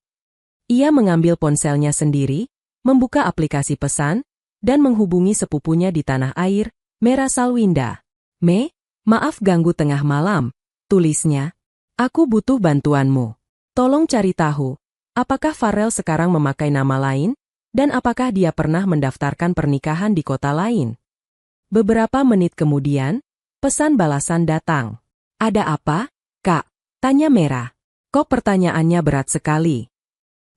Ia mengambil ponselnya sendiri, membuka aplikasi pesan, dan menghubungi sepupunya di tanah air, Mera Salwinda. Maaf ganggu tengah malam," tulisnya. "Aku butuh bantuanmu. Tolong cari tahu, apakah Farel sekarang memakai nama lain, dan apakah dia pernah mendaftarkan pernikahan di kota lain?" Beberapa menit kemudian, pesan balasan datang. "Ada apa, Kak?" tanya Mera. Kok pertanyaannya berat sekali.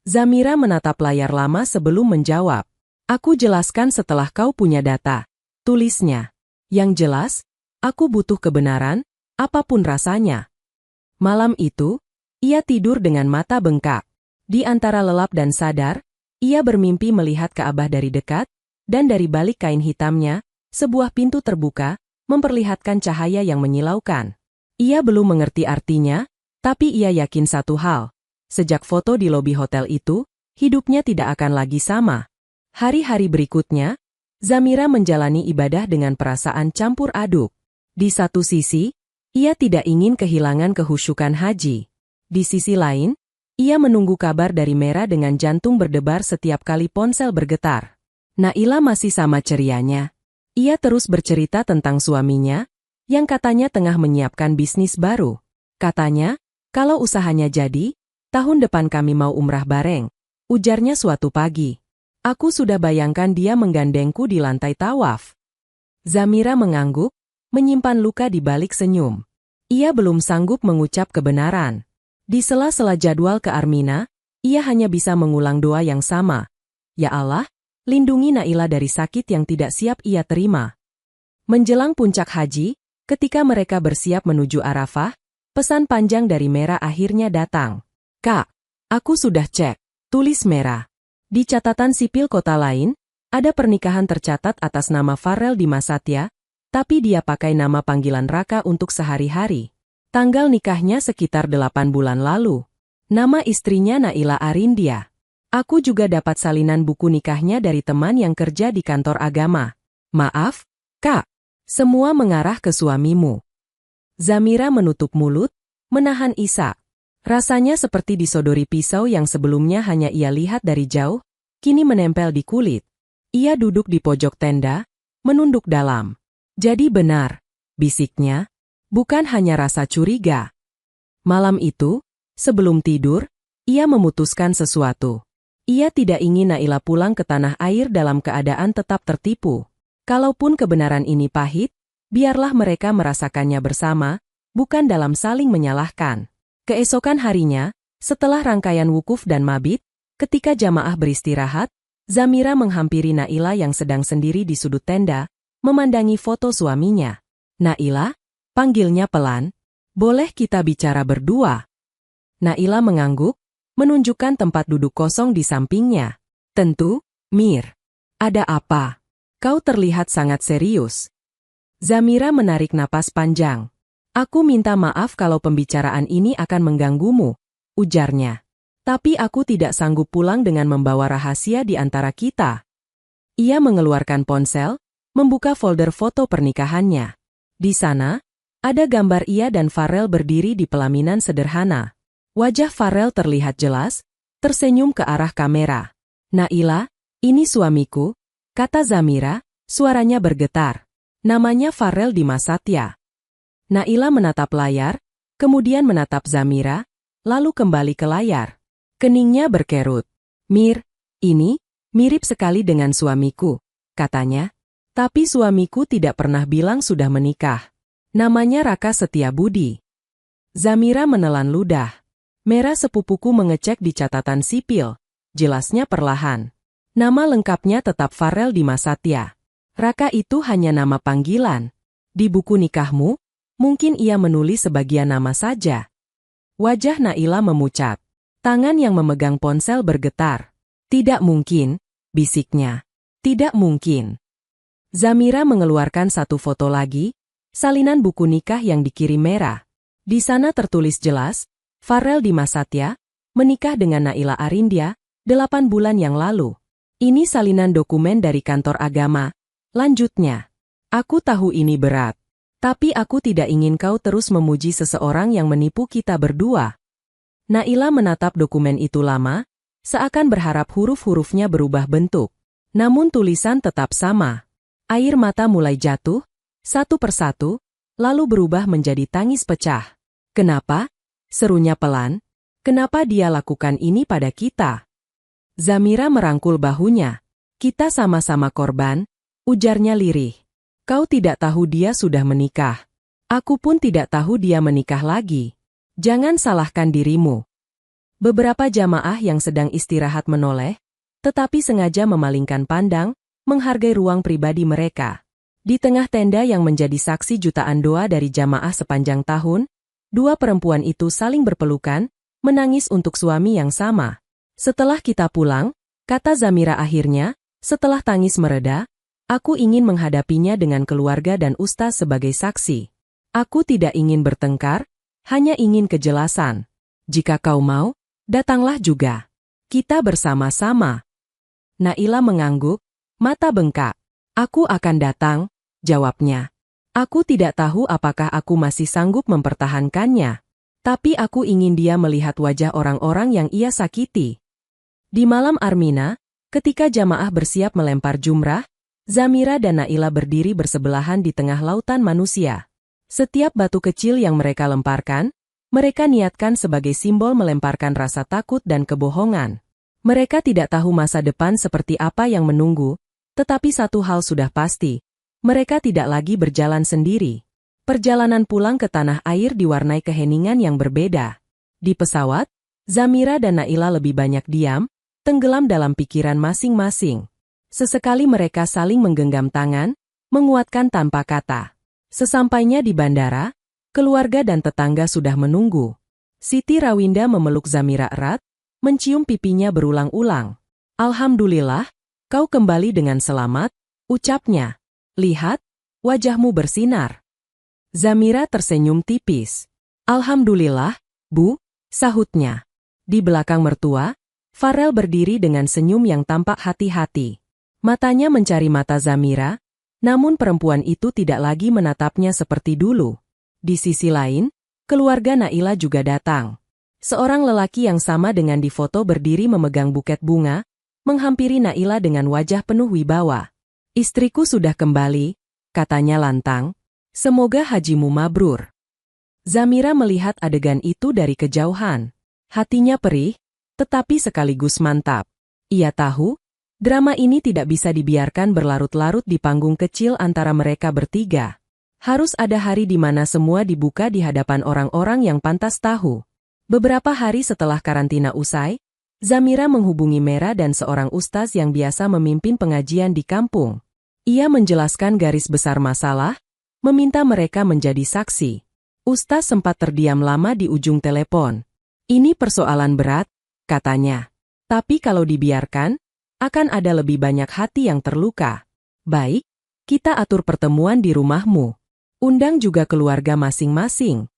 Zamira menatap layar lama sebelum menjawab. "Aku jelaskan setelah kau punya data," tulisnya. "Yang jelas, aku butuh kebenaran, apapun rasanya." Malam itu, ia tidur dengan mata bengkak. Di antara lelap dan sadar, ia bermimpi melihat Ka'bah dari dekat, dan dari balik kain hitamnya, sebuah pintu terbuka, memperlihatkan cahaya yang menyilaukan. Ia belum mengerti artinya, tapi ia yakin satu hal. Sejak foto di lobi hotel itu, hidupnya tidak akan lagi sama. Hari-hari berikutnya, Zamira menjalani ibadah dengan perasaan campur aduk. Di satu sisi, ia tidak ingin kehilangan kehusyukan haji. Di sisi lain, ia menunggu kabar dari Mera dengan jantung berdebar setiap kali ponsel bergetar. Naila masih sama cerianya. Ia terus bercerita tentang suaminya, yang katanya tengah menyiapkan bisnis baru. Katanya, kalau usahanya jadi, Tahun depan kami mau umrah bareng, ujarnya suatu pagi. Aku sudah bayangkan dia menggandengku di lantai tawaf. Zamira mengangguk, menyimpan luka di balik senyum. Ia belum sanggup mengucap kebenaran. Di sela-sela jadwal ke Armina, ia hanya bisa mengulang doa yang sama. Ya Allah, lindungi Naila dari sakit yang tidak siap ia terima. Menjelang puncak haji, ketika mereka bersiap menuju Arafah, pesan panjang dari Mera akhirnya datang. Kak, aku sudah cek, tulis Mera. Di catatan sipil kota lain, ada pernikahan tercatat atas nama Farel di Masatya, tapi dia pakai nama panggilan Raka untuk sehari-hari. Tanggal nikahnya sekitar 8 bulan lalu. Nama istrinya Naila Arindia. Aku juga dapat salinan buku nikahnya dari teman yang kerja di kantor agama. Maaf, Kak. Semua mengarah ke suamimu. Zamira menutup mulut, menahan isak. Rasanya seperti disodori pisau yang sebelumnya hanya ia lihat dari jauh, kini menempel di kulit. Ia duduk di pojok tenda, menunduk dalam. Jadi benar, bisiknya, bukan hanya rasa curiga. Malam itu, sebelum tidur, ia memutuskan sesuatu. Ia tidak ingin Naila pulang ke tanah air dalam keadaan tetap tertipu. Kalaupun kebenaran ini pahit, biarlah mereka merasakannya bersama, bukan dalam saling menyalahkan. Keesokan harinya, setelah rangkaian wukuf dan mabit, ketika jamaah beristirahat, Zamira menghampiri Naila yang sedang sendiri di sudut tenda, memandangi foto suaminya. Naila, panggilnya pelan, boleh kita bicara berdua? Naila mengangguk, menunjukkan tempat duduk kosong di sampingnya. Tentu, Mir. Ada apa? Kau terlihat sangat serius. Zamira menarik napas panjang. Aku minta maaf kalau pembicaraan ini akan mengganggumu, ujarnya. Tapi aku tidak sanggup pulang dengan membawa rahasia di antara kita. Ia mengeluarkan ponsel, membuka folder foto pernikahannya. Di sana, ada gambar ia dan Farel berdiri di pelaminan sederhana. Wajah Farel terlihat jelas, tersenyum ke arah kamera. Naila, ini suamiku, kata Zamira, suaranya bergetar. Namanya Farel di Masatya. Naila menatap layar, kemudian menatap Zamira, lalu kembali ke layar. Keningnya berkerut. Mir, ini mirip sekali dengan suamiku, katanya. Tapi suamiku tidak pernah bilang sudah menikah. Namanya Raka Setiabudi. Zamira menelan ludah. Mera sepupuku mengecek di catatan sipil. Jelasnya perlahan. Nama lengkapnya tetap Farel di Masatya. Raka itu hanya nama panggilan. Di buku nikahmu, mungkin ia menulis sebagian nama saja. Wajah Naila memucat. Tangan yang memegang ponsel bergetar. Tidak mungkin, bisiknya. Tidak mungkin. Zamira mengeluarkan satu foto lagi, salinan buku nikah yang dikirim Mera. Di sana tertulis jelas, Farel di Masatya, menikah dengan Naila Arindia, 8 bulan yang lalu. Ini salinan dokumen dari kantor agama. Lanjutnya. Aku tahu ini berat. Tapi aku tidak ingin kau terus memuji seseorang yang menipu kita berdua. Naila menatap dokumen itu lama, seakan berharap huruf-hurufnya berubah bentuk. Namun tulisan tetap sama. Air mata mulai jatuh, satu persatu, lalu berubah menjadi tangis pecah. Kenapa? Serunya pelan. Kenapa dia lakukan ini pada kita? Zamira merangkul bahunya. Kita sama-sama korban, ujarnya lirih. Kau tidak tahu dia sudah menikah. Aku pun tidak tahu dia menikah lagi. Jangan salahkan dirimu. Beberapa jamaah yang sedang istirahat menoleh, tetapi sengaja memalingkan pandang, menghargai ruang pribadi mereka. Di tengah tenda yang menjadi saksi jutaan doa dari jamaah sepanjang tahun, dua perempuan itu saling berpelukan, menangis untuk suami yang sama. Setelah kita pulang, kata Zamira akhirnya, setelah tangis mereda, aku ingin menghadapinya dengan keluarga dan ustaz sebagai saksi. Aku tidak ingin bertengkar, hanya ingin kejelasan. Jika kau mau, datanglah juga. Kita bersama-sama. Naila mengangguk, mata bengkak. Aku akan datang, jawabnya. Aku tidak tahu apakah aku masih sanggup mempertahankannya. Tapi aku ingin dia melihat wajah orang-orang yang ia sakiti. Di malam Armina, ketika jamaah bersiap melempar jumrah, Zamira dan Naila berdiri bersebelahan di tengah lautan manusia. Setiap batu kecil yang mereka lemparkan, Mereka niatkan sebagai simbol melemparkan rasa takut dan kebohongan. Mereka tidak tahu masa depan seperti apa yang menunggu, tetapi satu hal sudah pasti. Mereka tidak lagi berjalan sendiri. Perjalanan pulang ke tanah air diwarnai keheningan yang berbeda. Di pesawat, Zamira dan Naila lebih banyak diam, tenggelam dalam pikiran masing-masing. Sesekali mereka saling menggenggam tangan, menguatkan tanpa kata. Sesampainya di bandara, keluarga dan tetangga sudah menunggu. Siti Rawinda memeluk Zamira erat, mencium pipinya berulang-ulang. "Alhamdulillah, kau kembali dengan selamat," ucapnya. "Lihat, wajahmu bersinar." Zamira tersenyum tipis. "Alhamdulillah, Bu," sahutnya. Di belakang mertua, Farel berdiri dengan senyum yang tampak hati-hati. Matanya mencari mata Zamira, namun perempuan itu tidak lagi menatapnya seperti dulu. Di sisi lain, keluarga Naila juga datang. Seorang lelaki yang sama dengan di foto berdiri memegang buket bunga, menghampiri Naila dengan wajah penuh wibawa. "Istriku sudah kembali," katanya lantang. "Semoga hajimu mabrur." Zamira melihat adegan itu dari kejauhan. Hatinya perih, tetapi sekaligus mantap. Ia tahu, drama ini tidak bisa dibiarkan berlarut-larut di panggung kecil antara mereka bertiga. Harus ada hari di mana semua dibuka di hadapan orang-orang yang pantas tahu. Beberapa hari setelah karantina usai, Zamira menghubungi Mera dan seorang ustaz yang biasa memimpin pengajian di kampung. Ia menjelaskan garis besar masalah, meminta mereka menjadi saksi. Ustaz sempat terdiam lama di ujung telepon. "Ini persoalan berat," katanya. "Tapi kalau dibiarkan, akan ada lebih banyak hati yang terluka. Baik, kita atur pertemuan di rumahmu. Undang juga keluarga masing-masing."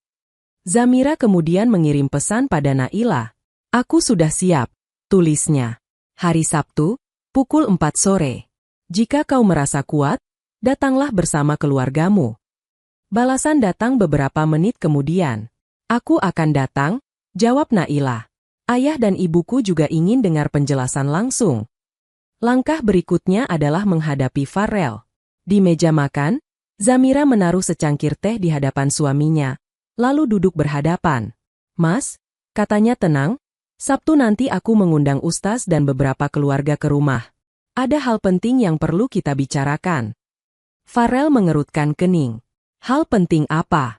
Zamira kemudian mengirim pesan pada Naila. "Aku sudah siap," tulisnya. "Hari Sabtu, pukul 4 sore. Jika kau merasa kuat, datanglah bersama keluargamu." Balasan datang beberapa menit kemudian. "Aku akan datang," jawab Naila. "Ayah dan ibuku juga ingin dengar penjelasan langsung." Langkah berikutnya adalah menghadapi Farel. Di meja makan, Zamira menaruh secangkir teh di hadapan suaminya, lalu duduk berhadapan. "Mas," katanya tenang, "Sabtu nanti aku mengundang ustaz dan beberapa keluarga ke rumah. Ada hal penting yang perlu kita bicarakan." Farel mengerutkan kening. "Hal penting apa?"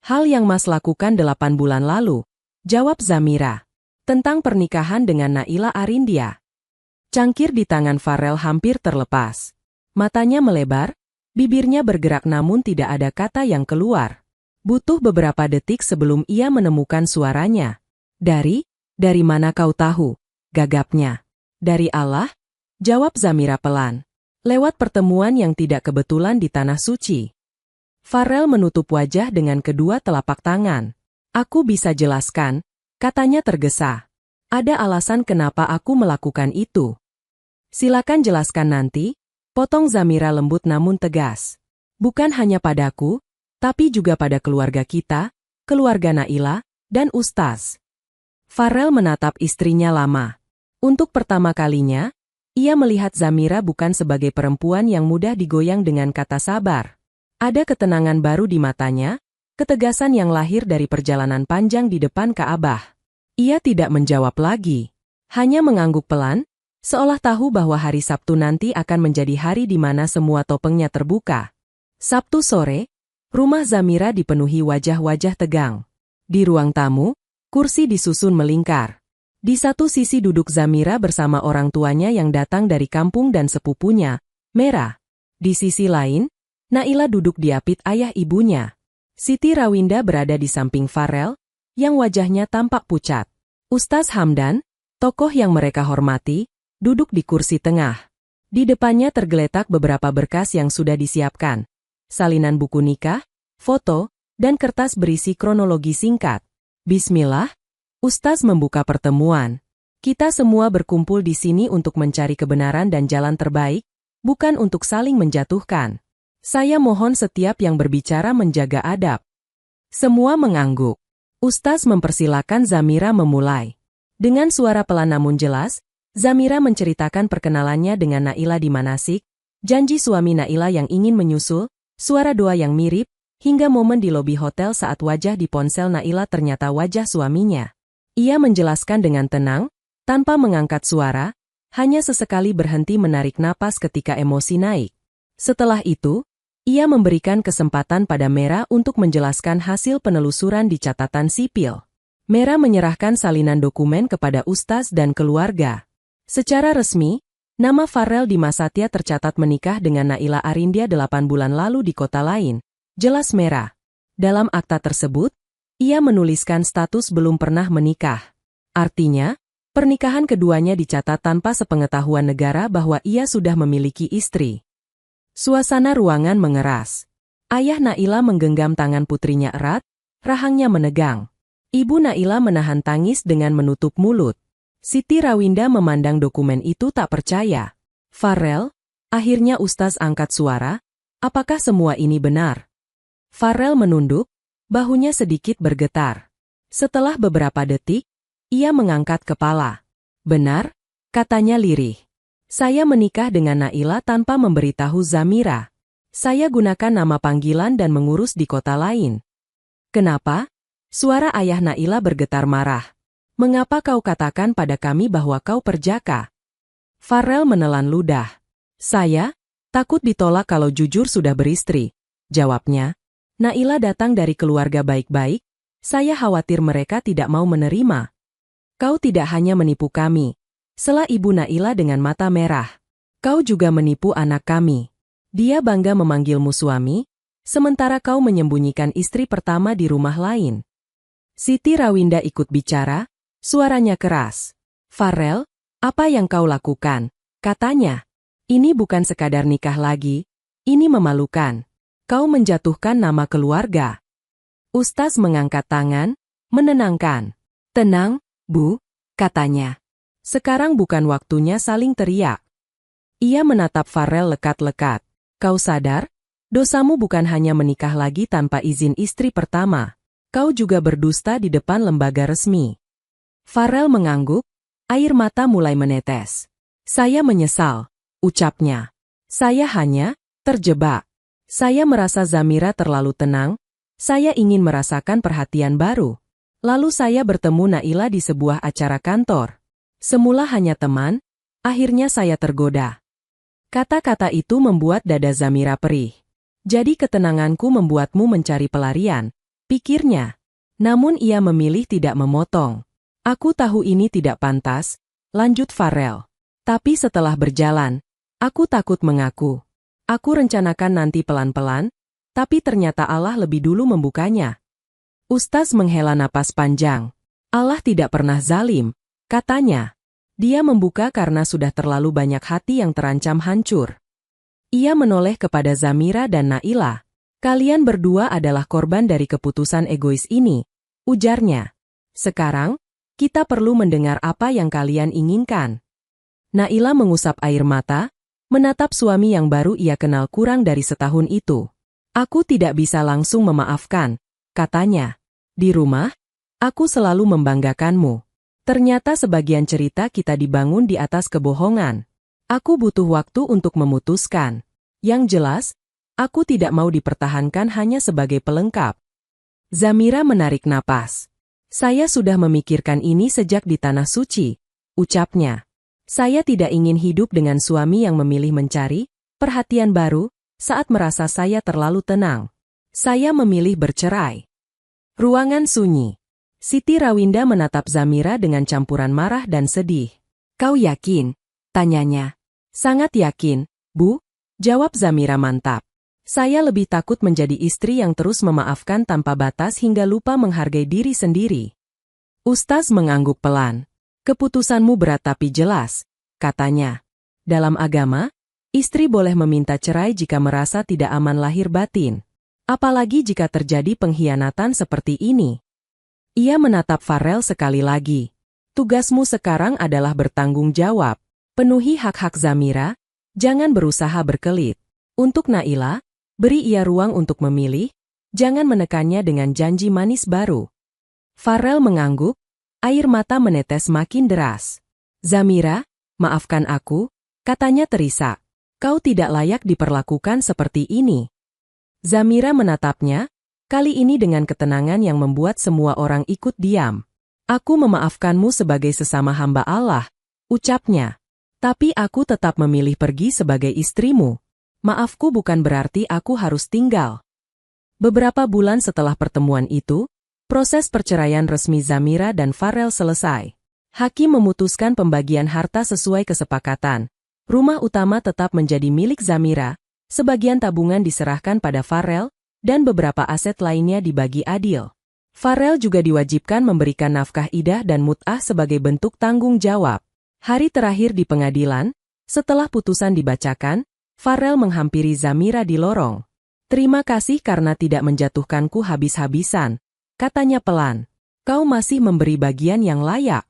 "Hal yang Mas lakukan 8 bulan lalu," jawab Zamira. "Tentang pernikahan dengan Naila Arindia." Cangkir di tangan Farel hampir terlepas. Matanya melebar, bibirnya bergerak namun tidak ada kata yang keluar. Butuh beberapa detik sebelum ia menemukan suaranya. Dari mana kau tahu?" gagapnya. "Dari Allah," jawab Zamira pelan. "Lewat pertemuan yang tidak kebetulan di Tanah Suci." Farel menutup wajah dengan kedua telapak tangan. "Aku bisa jelaskan," katanya tergesa. "Ada alasan kenapa aku melakukan itu." "Silakan jelaskan nanti," potong Zamira lembut namun tegas. "Bukan hanya padaku, tapi juga pada keluarga kita, keluarga Naila, dan Ustaz." Farel menatap istrinya lama. Untuk pertama kalinya, ia melihat Zamira bukan sebagai perempuan yang mudah digoyang dengan kata sabar. Ada ketenangan baru di matanya, ketegasan yang lahir dari perjalanan panjang di depan Ka'bah. Ia tidak menjawab lagi, hanya mengangguk pelan, seolah tahu bahwa hari Sabtu nanti akan menjadi hari di mana semua topengnya terbuka. Sabtu sore, rumah Zamira dipenuhi wajah-wajah tegang. Di ruang tamu, kursi disusun melingkar. Di satu sisi duduk Zamira bersama orang tuanya yang datang dari kampung dan sepupunya, Mera. Di sisi lain, Naila duduk diapit ayah ibunya. Siti Rawinda berada di samping Farel, yang wajahnya tampak pucat. Ustaz Hamdan, tokoh yang mereka hormati, duduk di kursi tengah. Di depannya tergeletak beberapa berkas yang sudah disiapkan. Salinan buku nikah, foto, dan kertas berisi kronologi singkat. "Bismillah," Ustaz membuka pertemuan. "Kita semua berkumpul di sini untuk mencari kebenaran dan jalan terbaik, bukan untuk saling menjatuhkan. Saya mohon setiap yang berbicara menjaga adab." Semua mengangguk. Ustaz mempersilakan Zamira memulai. Dengan suara pelan namun jelas, Zamira menceritakan perkenalannya dengan Naila di manasik, janji suami Naila yang ingin menyusul, suara doa yang mirip, hingga momen di lobi hotel saat wajah di ponsel Naila ternyata wajah suaminya. Ia menjelaskan dengan tenang, tanpa mengangkat suara, hanya sesekali berhenti menarik napas ketika emosi naik. Setelah itu, ia memberikan kesempatan pada Mera untuk menjelaskan hasil penelusuran di catatan sipil. Mera menyerahkan salinan dokumen kepada Ustaz dan keluarga. Secara resmi, nama Farel Dimasatya tercatat menikah dengan Naila Arindia 8 bulan lalu di kota lain, jelas Mera. Dalam akta tersebut, ia menuliskan status belum pernah menikah. Artinya, pernikahan keduanya dicatat tanpa sepengetahuan negara bahwa ia sudah memiliki istri. Suasana ruangan mengeras. Ayah Naila menggenggam tangan putrinya erat, rahangnya menegang. Ibu Naila menahan tangis dengan menutup mulut. Siti Rawinda memandang dokumen itu tak percaya. Farel, akhirnya Ustaz angkat suara, apakah semua ini benar? Farel menunduk, bahunya sedikit bergetar. Setelah beberapa detik, ia mengangkat kepala. Benar, katanya lirih. Saya menikah dengan Naila tanpa memberitahu Zamira. Saya gunakan nama panggilan dan mengurus di kota lain. Kenapa? Suara ayah Naila bergetar marah. Mengapa kau katakan pada kami bahwa kau perjaka? Farel menelan ludah. Saya takut ditolak kalau jujur sudah beristri, jawabnya. Naila datang dari keluarga baik-baik, saya khawatir mereka tidak mau menerima. Kau tidak hanya menipu kami, sela ibu Naila dengan mata merah. Kau juga menipu anak kami. Dia bangga memanggilmu suami, sementara kau menyembunyikan istri pertama di rumah lain. Siti Rawinda ikut bicara, suaranya keras. Farel, apa yang kau lakukan? Katanya. Ini bukan sekadar nikah lagi, ini memalukan. Kau menjatuhkan nama keluarga. Ustaz mengangkat tangan, menenangkan. Tenang, Bu, katanya. Sekarang bukan waktunya saling teriak. Ia menatap Farel lekat-lekat. Kau sadar? Dosamu bukan hanya menikah lagi tanpa izin istri pertama. Kau juga berdusta di depan lembaga resmi. Farel mengangguk, air mata mulai menetes. Saya menyesal, ucapnya. Saya hanya terjebak. Saya merasa Zamira terlalu tenang, saya ingin merasakan perhatian baru. Lalu saya bertemu Naila di sebuah acara kantor. Semula hanya teman, akhirnya saya tergoda. Kata-kata itu membuat dada Zamira perih. Jadi ketenanganku membuatmu mencari pelarian, pikirnya. Namun ia memilih tidak memotong. Aku tahu ini tidak pantas, lanjut Farel. Tapi setelah berjalan, aku takut mengaku. Aku rencanakan nanti pelan-pelan, tapi ternyata Allah lebih dulu membukanya. Ustaz menghela napas panjang. Allah tidak pernah zalim, katanya. Dia membuka karena sudah terlalu banyak hati yang terancam hancur. Ia menoleh kepada Zamira dan Naila. Kalian berdua adalah korban dari keputusan egois ini, ujarnya. Sekarang, kita perlu mendengar apa yang kalian inginkan. Naila mengusap air mata, menatap suami yang baru ia kenal kurang dari setahun itu. Aku tidak bisa langsung memaafkan, katanya. Di rumah, aku selalu membanggakanmu. Ternyata sebagian cerita kita dibangun di atas kebohongan. Aku butuh waktu untuk memutuskan. Yang jelas, aku tidak mau dipertahankan hanya sebagai pelengkap. Zamira menarik napas. Saya sudah memikirkan ini sejak di Tanah Suci, ucapnya. Saya tidak ingin hidup dengan suami yang memilih mencari perhatian baru saat merasa saya terlalu tenang. Saya memilih bercerai. Ruangan sunyi. Siti Rawinda menatap Zamira dengan campuran marah dan sedih. Kau yakin? Tanyanya. Sangat yakin, Bu, jawab Zamira mantap. Saya lebih takut menjadi istri yang terus memaafkan tanpa batas hingga lupa menghargai diri sendiri. Ustaz mengangguk pelan. Keputusanmu berat tapi jelas, katanya. Dalam agama, istri boleh meminta cerai jika merasa tidak aman lahir batin. Apalagi jika terjadi pengkhianatan seperti ini. Ia menatap Farel sekali lagi. Tugasmu sekarang adalah bertanggung jawab. Penuhi hak-hak Zamira, jangan berusaha berkelit. Untuk Naila, beri ia ruang untuk memilih, jangan menekannya dengan janji manis baru. Farel mengangguk, air mata menetes makin deras. Zamira, maafkan aku, katanya terisak. Kau tidak layak diperlakukan seperti ini. Zamira menatapnya, kali ini dengan ketenangan yang membuat semua orang ikut diam. Aku memaafkanmu sebagai sesama hamba Allah, ucapnya. Tapi aku tetap memilih pergi sebagai istrimu. Maafku bukan berarti aku harus tinggal. Beberapa bulan setelah pertemuan itu, proses perceraian resmi Zamira dan Farel selesai. Hakim memutuskan pembagian harta sesuai kesepakatan. Rumah utama tetap menjadi milik Zamira, sebagian tabungan diserahkan pada Farel, dan beberapa aset lainnya dibagi adil. Farel juga diwajibkan memberikan nafkah idah dan mut'ah sebagai bentuk tanggung jawab. Hari terakhir di pengadilan, setelah putusan dibacakan, Farel menghampiri Zamira di lorong. "Terima kasih karena tidak menjatuhkanku habis-habisan," katanya pelan. "Kau masih memberi bagian yang layak."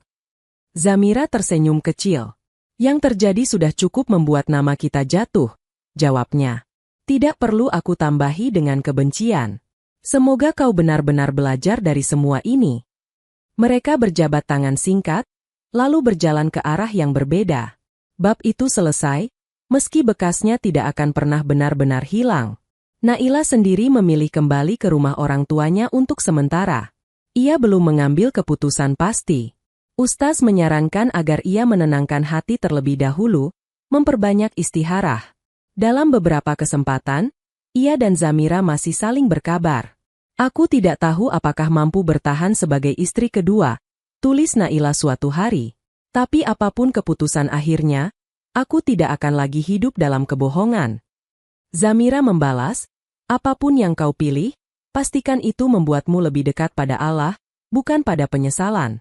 Zamira tersenyum kecil. "Yang terjadi sudah cukup membuat nama kita jatuh," jawabnya. "Tidak perlu aku tambahi dengan kebencian. Semoga kau benar-benar belajar dari semua ini." Mereka berjabat tangan singkat, lalu berjalan ke arah yang berbeda. Bab itu selesai, meski bekasnya tidak akan pernah benar-benar hilang. Naila sendiri memilih kembali ke rumah orang tuanya untuk sementara. Ia belum mengambil keputusan pasti. Ustaz menyarankan agar ia menenangkan hati terlebih dahulu, memperbanyak istiharah. Dalam beberapa kesempatan, ia dan Zamira masih saling berkabar. "Aku tidak tahu apakah mampu bertahan sebagai istri kedua," tulis Naila suatu hari. "Tapi apapun keputusan akhirnya, aku tidak akan lagi hidup dalam kebohongan." Zamira membalas, "Apapun yang kau pilih, pastikan itu membuatmu lebih dekat pada Allah, bukan pada penyesalan."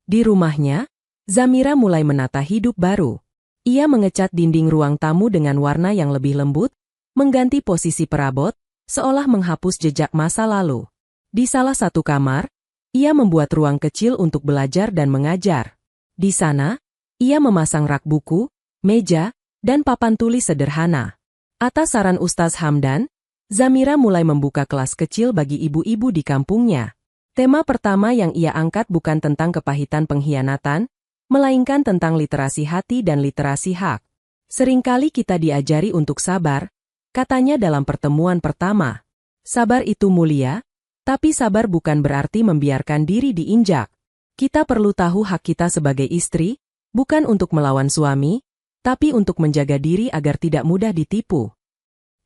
Di rumahnya, Zamira mulai menata hidup baru. Ia mengecat dinding ruang tamu dengan warna yang lebih lembut, mengganti posisi perabot, seolah menghapus jejak masa lalu. Di salah satu kamar, ia membuat ruang kecil untuk belajar dan mengajar. Di sana, ia memasang rak buku, meja, dan papan tulis sederhana. Atas saran Ustaz Hamdan, Zamira mulai membuka kelas kecil bagi ibu-ibu di kampungnya. Tema pertama yang ia angkat bukan tentang kepahitan pengkhianatan, melainkan tentang literasi hati dan literasi hak. "Seringkali kita diajari untuk sabar," katanya dalam pertemuan pertama. "Sabar itu mulia, tapi sabar bukan berarti membiarkan diri diinjak. Kita perlu tahu hak kita sebagai istri, bukan untuk melawan suami, tapi untuk menjaga diri agar tidak mudah ditipu."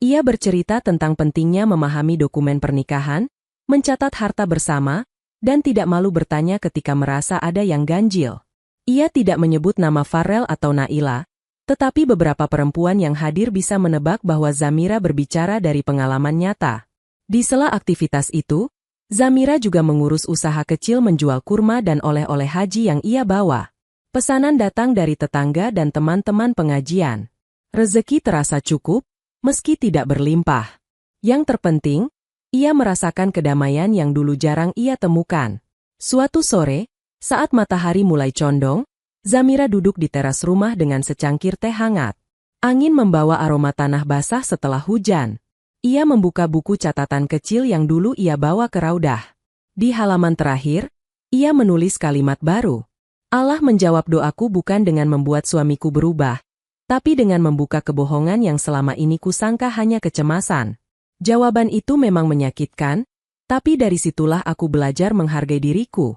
Ia bercerita tentang pentingnya memahami dokumen pernikahan, mencatat harta bersama, dan tidak malu bertanya ketika merasa ada yang ganjil. Ia tidak menyebut nama Farel atau Naila, tetapi beberapa perempuan yang hadir bisa menebak bahwa Zamira berbicara dari pengalaman nyata. Di sela aktivitas itu, Zamira juga mengurus usaha kecil menjual kurma dan oleh-oleh haji yang ia bawa. Pesanan datang dari tetangga dan teman-teman pengajian. Rezeki terasa cukup, meski tidak berlimpah. Yang terpenting, ia merasakan kedamaian yang dulu jarang ia temukan. Suatu sore, saat matahari mulai condong, Zamira duduk di teras rumah dengan secangkir teh hangat. Angin membawa aroma tanah basah setelah hujan. Ia membuka buku catatan kecil yang dulu ia bawa ke Raudah. Di halaman terakhir, ia menulis kalimat baru. "Allah menjawab doaku bukan dengan membuat suamiku berubah, tapi dengan membuka kebohongan yang selama ini kusangka hanya kecemasan." Jawaban itu memang menyakitkan, tapi dari situlah aku belajar menghargai diriku.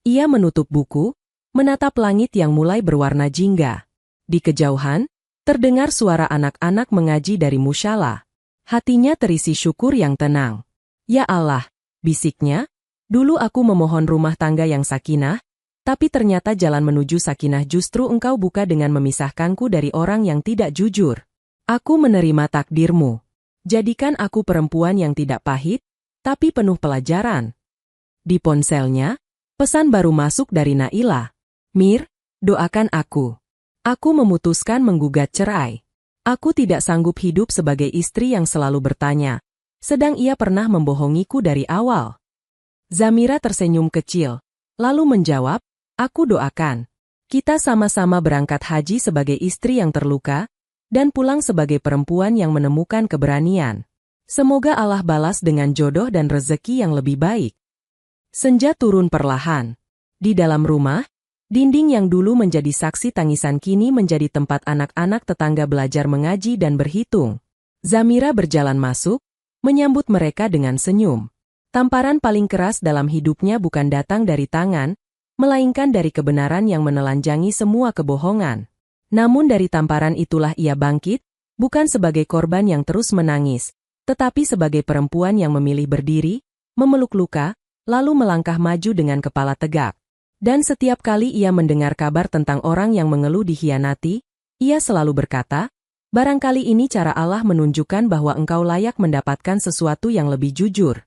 Ia menutup buku, menatap langit yang mulai berwarna jingga. Di kejauhan, terdengar suara anak-anak mengaji dari musyalah. Hatinya terisi syukur yang tenang. "Ya Allah," bisiknya, "dulu aku memohon rumah tangga yang sakinah, tapi ternyata jalan menuju sakinah justru Engkau buka dengan memisahkanku dari orang yang tidak jujur. Aku menerima takdirmu. Jadikan aku perempuan yang tidak pahit, tapi penuh pelajaran." Di ponselnya, pesan baru masuk dari Naila. "Mir, doakan aku. Aku memutuskan menggugat cerai. Aku tidak sanggup hidup sebagai istri yang selalu bertanya, sedang ia pernah membohongiku dari awal." Zamira tersenyum kecil, lalu menjawab, "Aku doakan. Kita sama-sama berangkat haji sebagai istri yang terluka, dan pulang sebagai perempuan yang menemukan keberanian. Semoga Allah balas dengan jodoh dan rezeki yang lebih baik." Senja turun perlahan. Di dalam rumah, dinding yang dulu menjadi saksi tangisan kini menjadi tempat anak-anak tetangga belajar mengaji dan berhitung. Zamira berjalan masuk, menyambut mereka dengan senyum. Tamparan paling keras dalam hidupnya bukan datang dari tangan, melainkan dari kebenaran yang menelanjangi semua kebohongan. Namun dari tamparan itulah ia bangkit, bukan sebagai korban yang terus menangis, tetapi sebagai perempuan yang memilih berdiri, memeluk luka, lalu melangkah maju dengan kepala tegak. Dan setiap kali ia mendengar kabar tentang orang yang mengeluh dikhianati, ia selalu berkata, barangkali ini cara Allah menunjukkan bahwa engkau layak mendapatkan sesuatu yang lebih jujur.